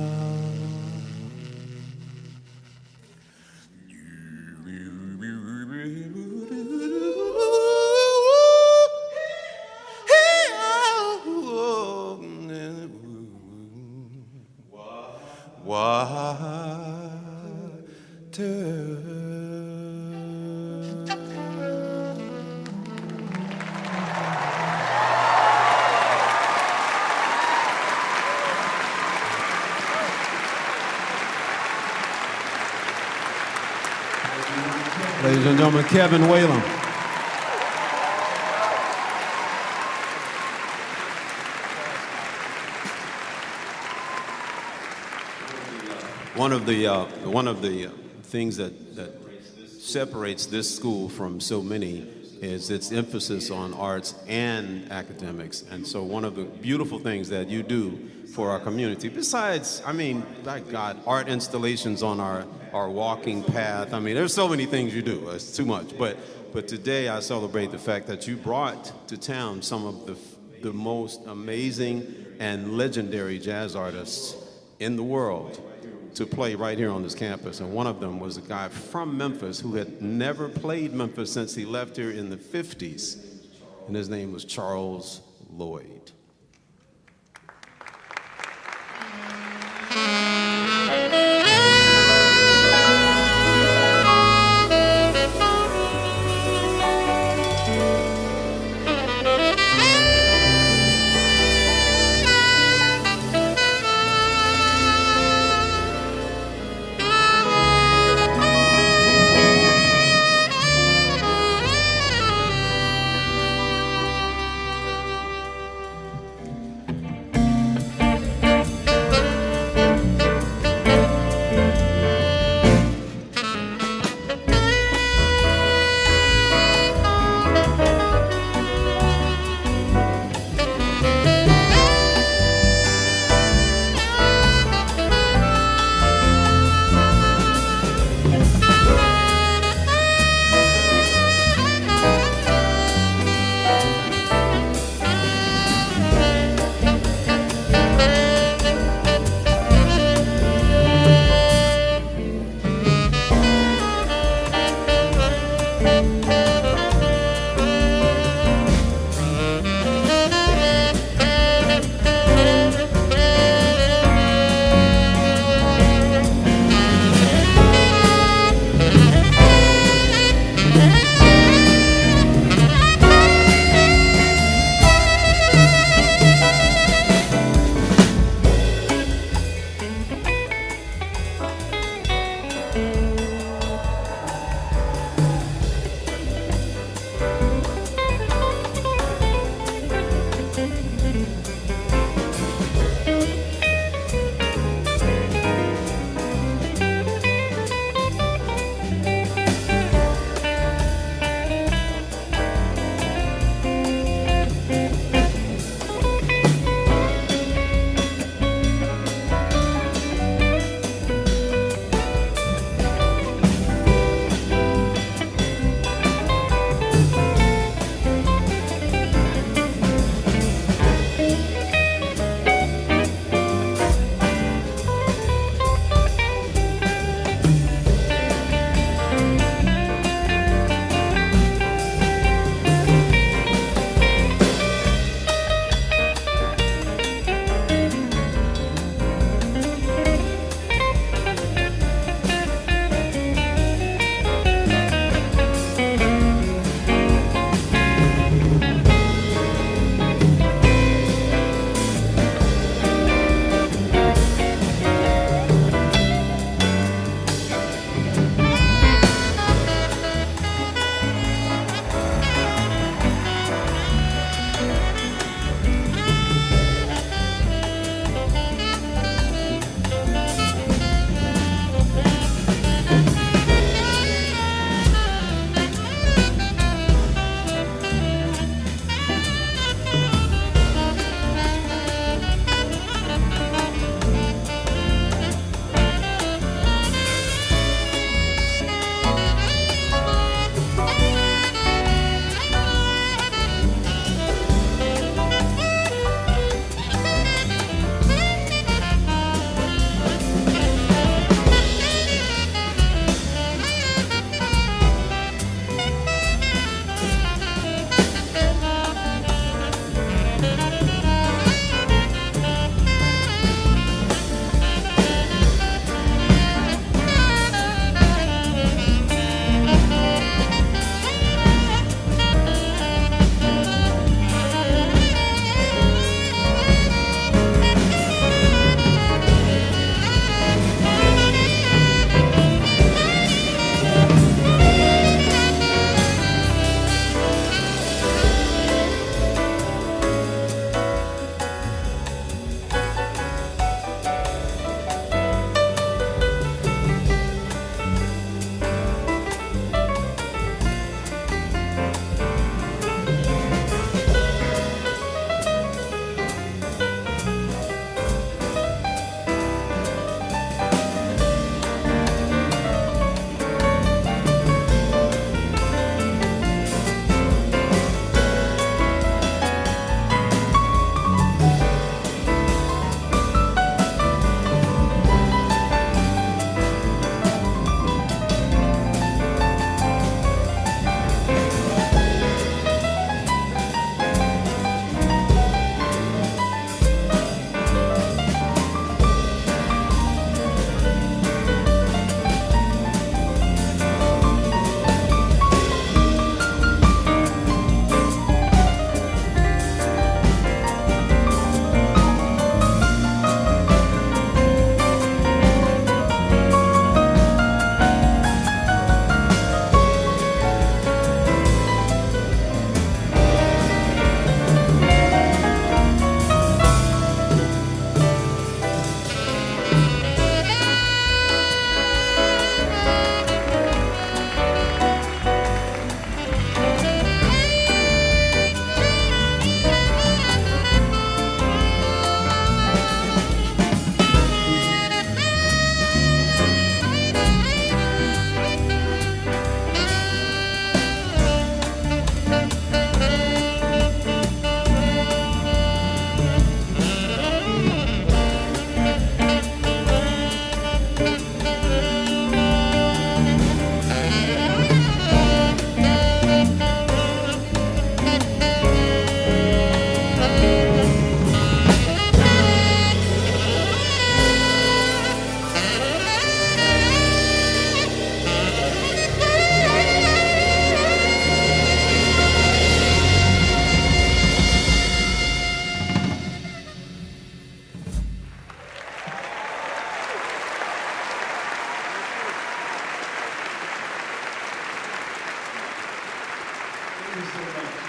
Ladies and gentlemen, Kevin Whalen. One of the things that separates this school from so many is its emphasis on arts and academics. And so one of the beautiful things that you do for our community, besides, I mean, my God, art installations on our walking path. I mean, there's so many things you do. It's too much. But today I celebrate the fact that you brought to town some of the most amazing and legendary jazz artists in the world to play right here on this campus. And one of them was a guy from Memphis who had never played Memphis since he left here in the 50s. And his name was Charles Lloyd.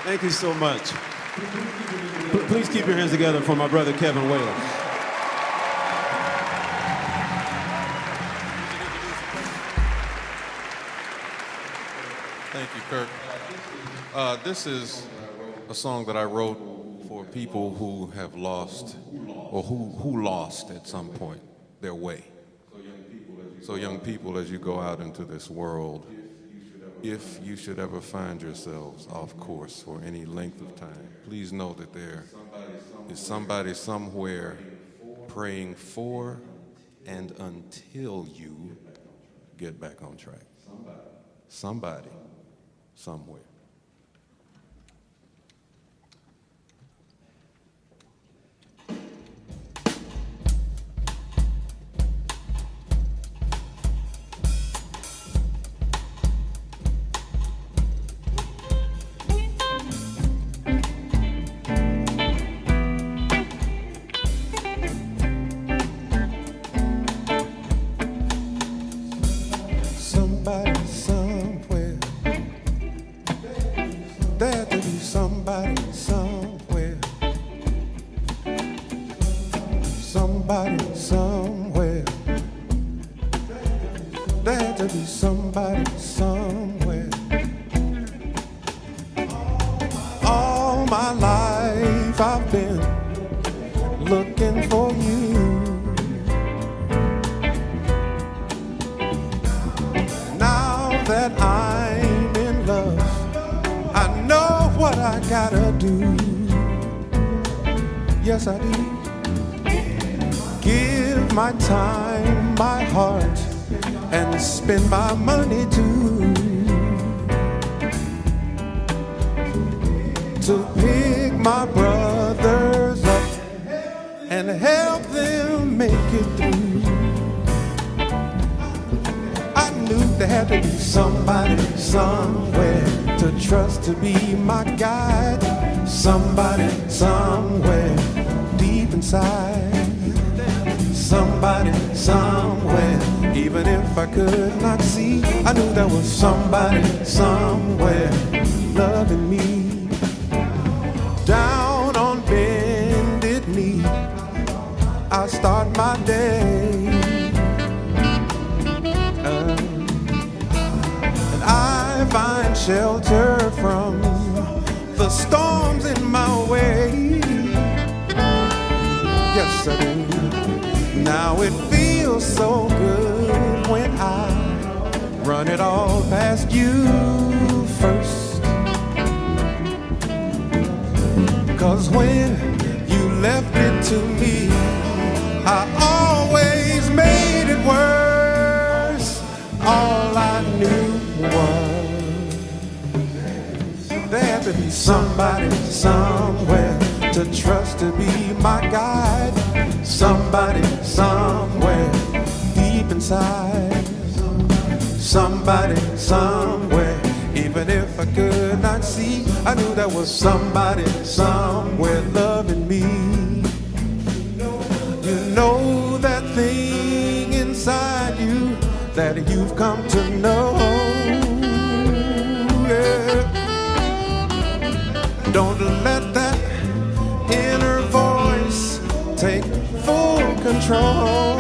Thank you so much. Please keep your hands together for my brother Kevin Whalen. Thank you, Kirk. This is a song that I wrote for people who have lost, or who lost at some point their way. So young people, as you go out into this world, if you should ever find yourselves off course for any length of time, please know that there is somebody somewhere praying for and until you get back on track. Somebody, somewhere. Somebody somewhere. There to be somebody somewhere. Somebody somewhere. There to be somebody somewhere. All my life I've been looking for you. Now that I'm in love, I know what I gotta do. Yes, I do. Give my time, my heart, and spend my money too. To pick my brothers up and help them make it through. I knew there had to be somebody somewhere to trust to be my guide. Somebody somewhere deep inside. Somebody somewhere, even if I could not see, I knew there was somebody somewhere loving me. Down on bended knee, I start my day. And I find shelter from the storms in my way. Yes, I do. Now it feels so good when I run it all past you first. 'Cause when you left it to me, I always made it worse. All I knew was there had to be somebody somewhere to trust to be my guide. Somebody somewhere deep inside. Somebody somewhere, even if I could not see, I knew there was somebody somewhere loving me. You know that thing inside you that you've come to know. Yeah. Don't let that inner voice take full control.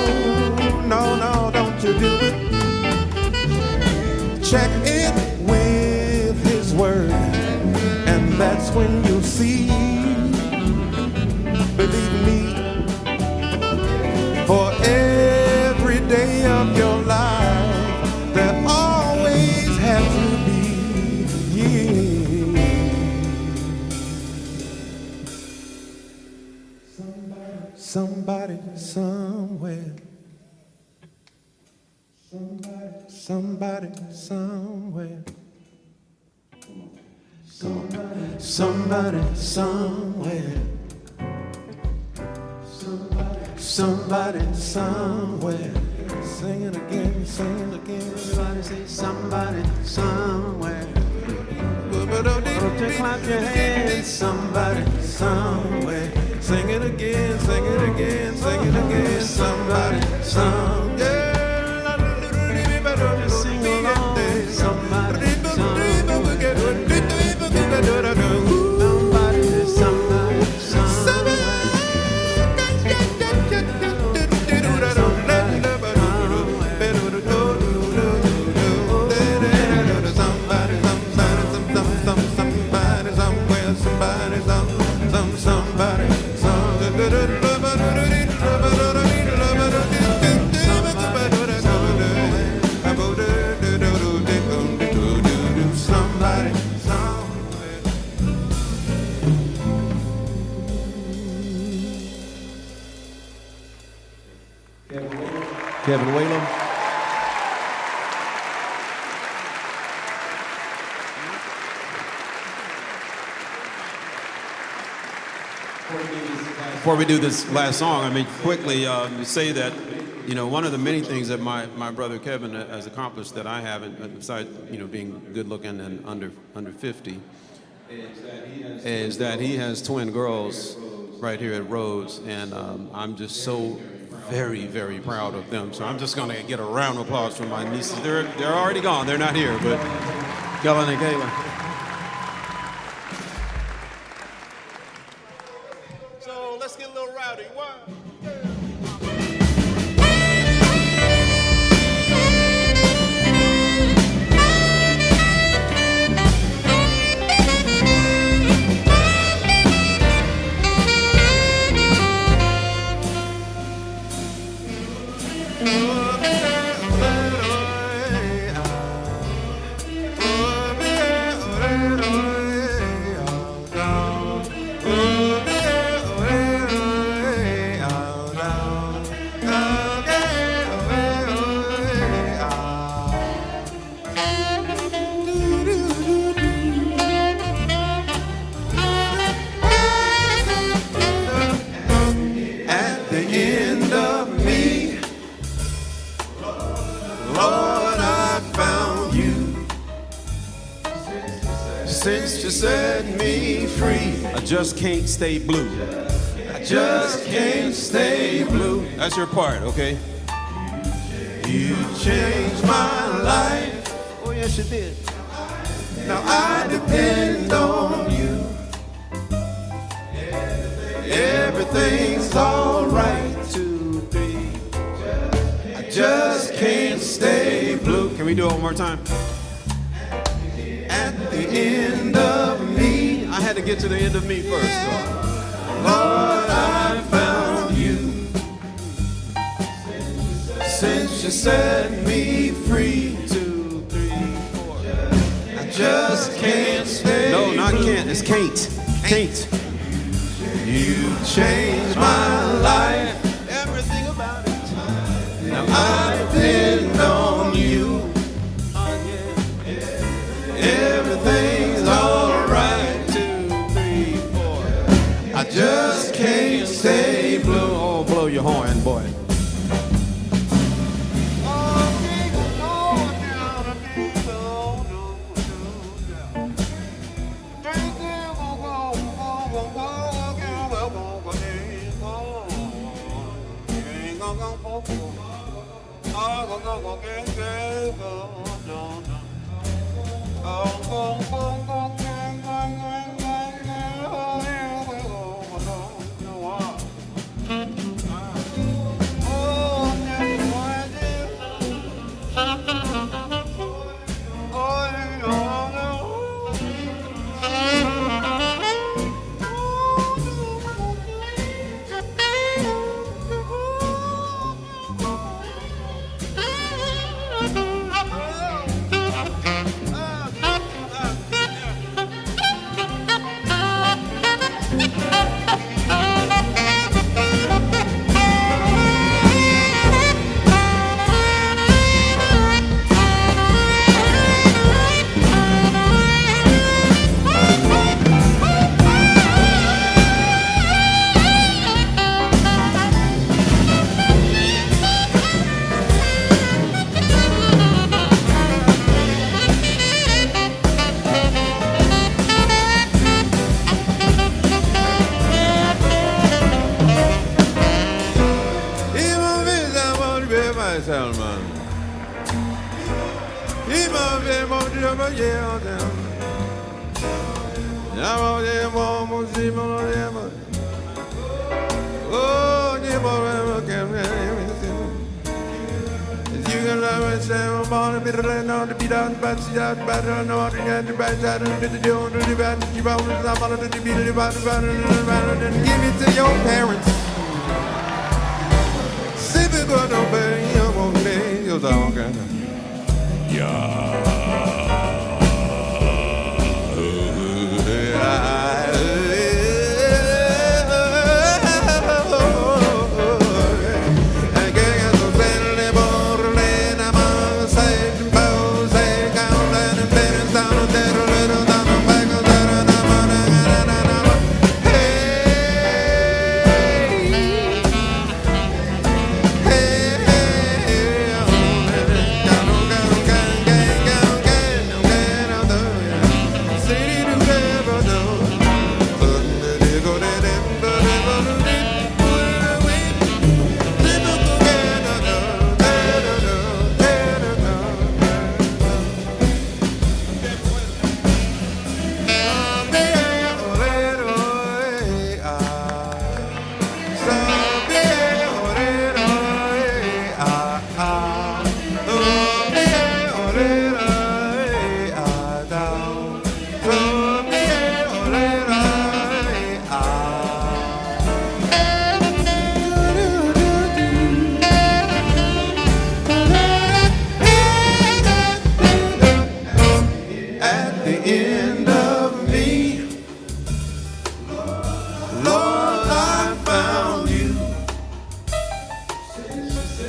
No, no, don't you do it. Check it with his word, and that's when you'll see. Believe me, for every day of your life, there always has to be you. Somebody somewhere. Somebody somewhere. Come on. Somebody somewhere. Somebody somewhere. Sing it again, sing it again. Everybody say somebody somewhere. Just clap your hands. Somebody somewhere. Sing it again, sing it again, sing it again. Somebody somewhere. Just sing along. Somebody somewhere. Kevin Whalum. Before we do this last song, I mean, quickly say that, you know, one of the many things that my brother Kevin has accomplished that I haven't, besides, you know, being good looking and under 50, is that he has twin girls right here at Rhodes, and I'm just so very, very proud of them. So I'm just going to get a round of applause from my nieces. They're already gone. They're not here, but Kellen and Kayla. So let's get a little rowdy. Since you set me free, I just can't stay blue. I just can't stay blue. That's your part, okay? You changed my life. Oh, yes, you did. Now I depend on you. Everything's all right, 2, 3. I just can't stay blue. Can we do it one more time? At the end of me. I had to get to the end of me first. So. Lord, I found you. Since you set me free, 2, 3, 4. I just can't stay. No, not can't. It's can't. Can't. You changed my life. Everything about it. Now I depend on you. Everything's all right, 2, 3, 4. I just can't stay blue. Oh, blow your horn, boy. Oh, you can love it, it to your parents.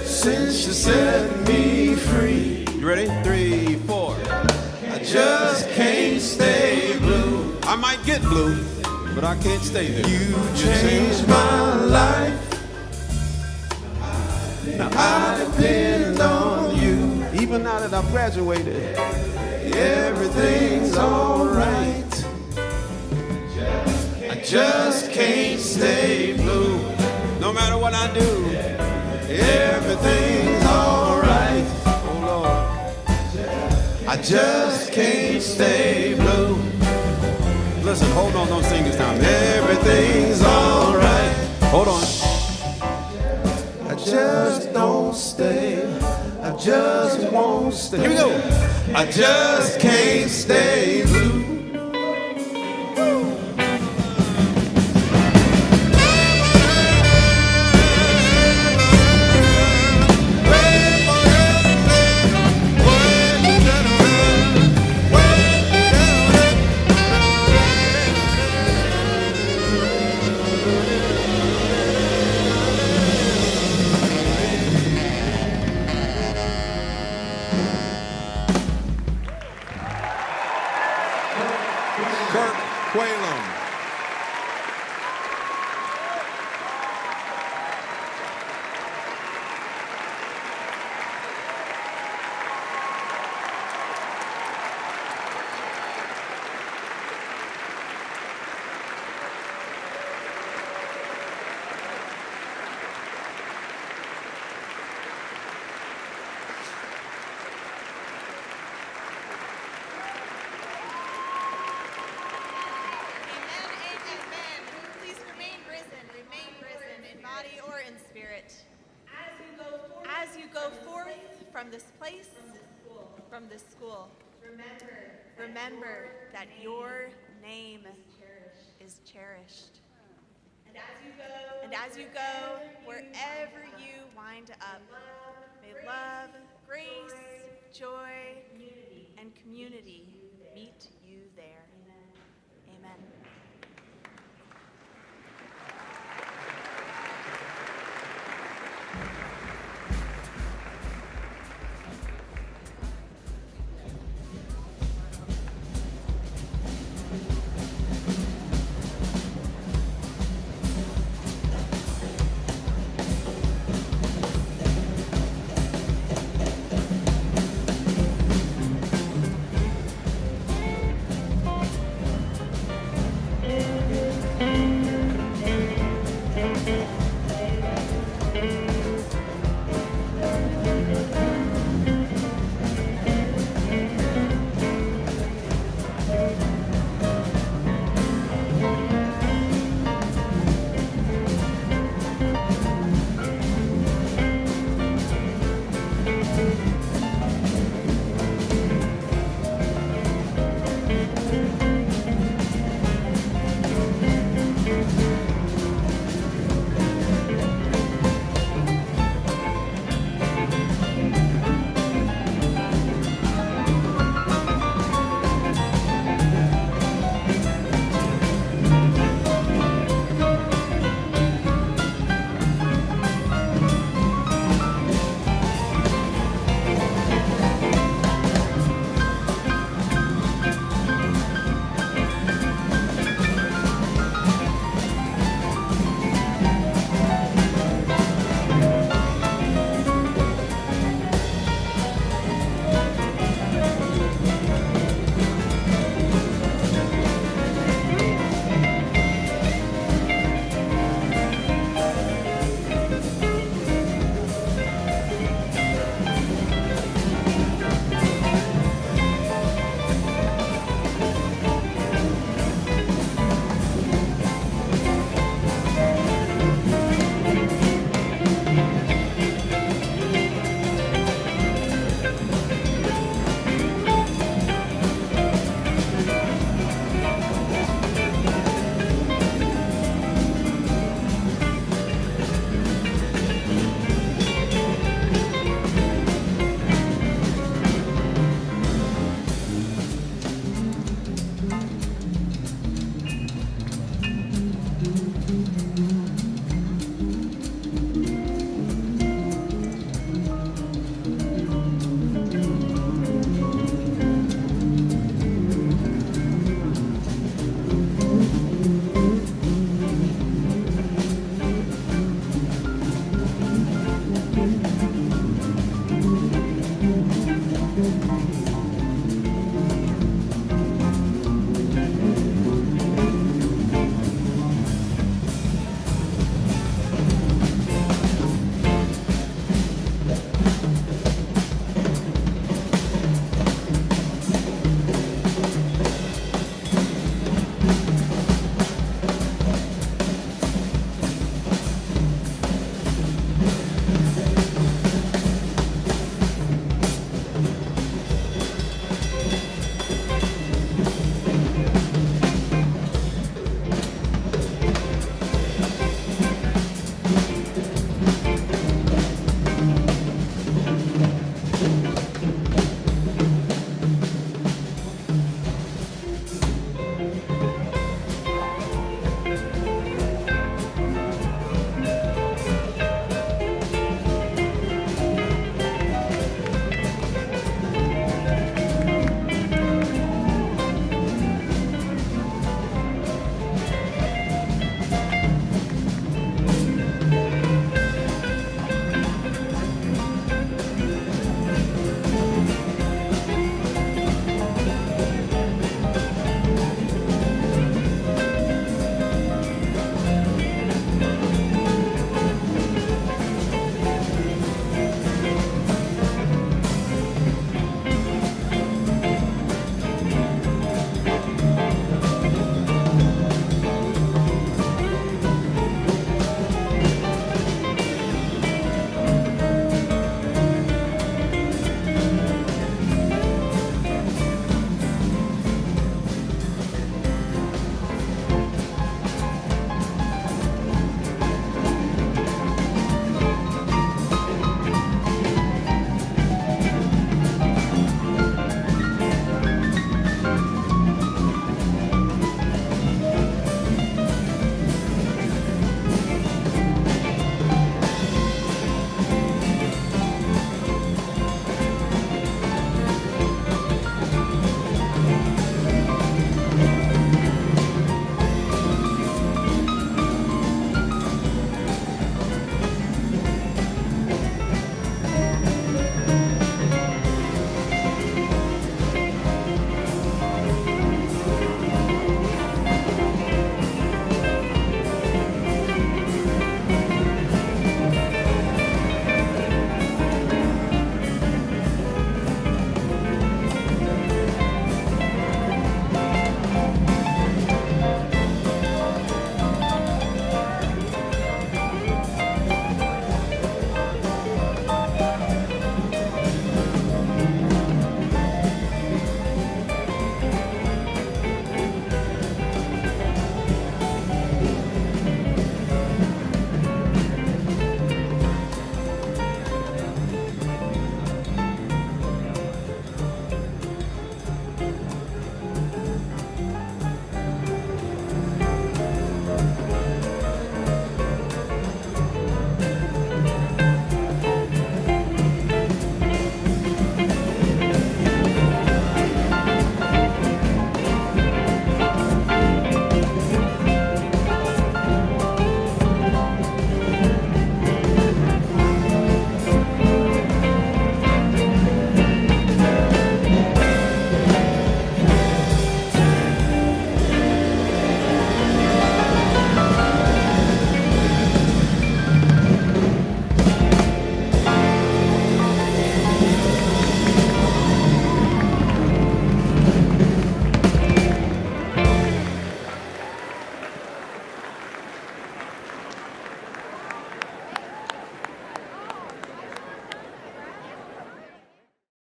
Since you set me free. You ready? 3, 4. I just can't stay blue. I might get blue, but I can't stay there. You changed my life. Now I depend on you. Even now that I've graduated, everything's alright. I just can't stay blue. No matter what I do, everything's alright. Oh Lord, I just can't stay blue. Listen, hold on, don't sing this time. Everything's alright. Hold on. I just don't stay. I just won't stay. Here we go. I just can't stay blue. As you go forth from this place, from this school, remember that your name is cherished. And as you go, wherever you wind up, may love, grace, joy, and community meet you there.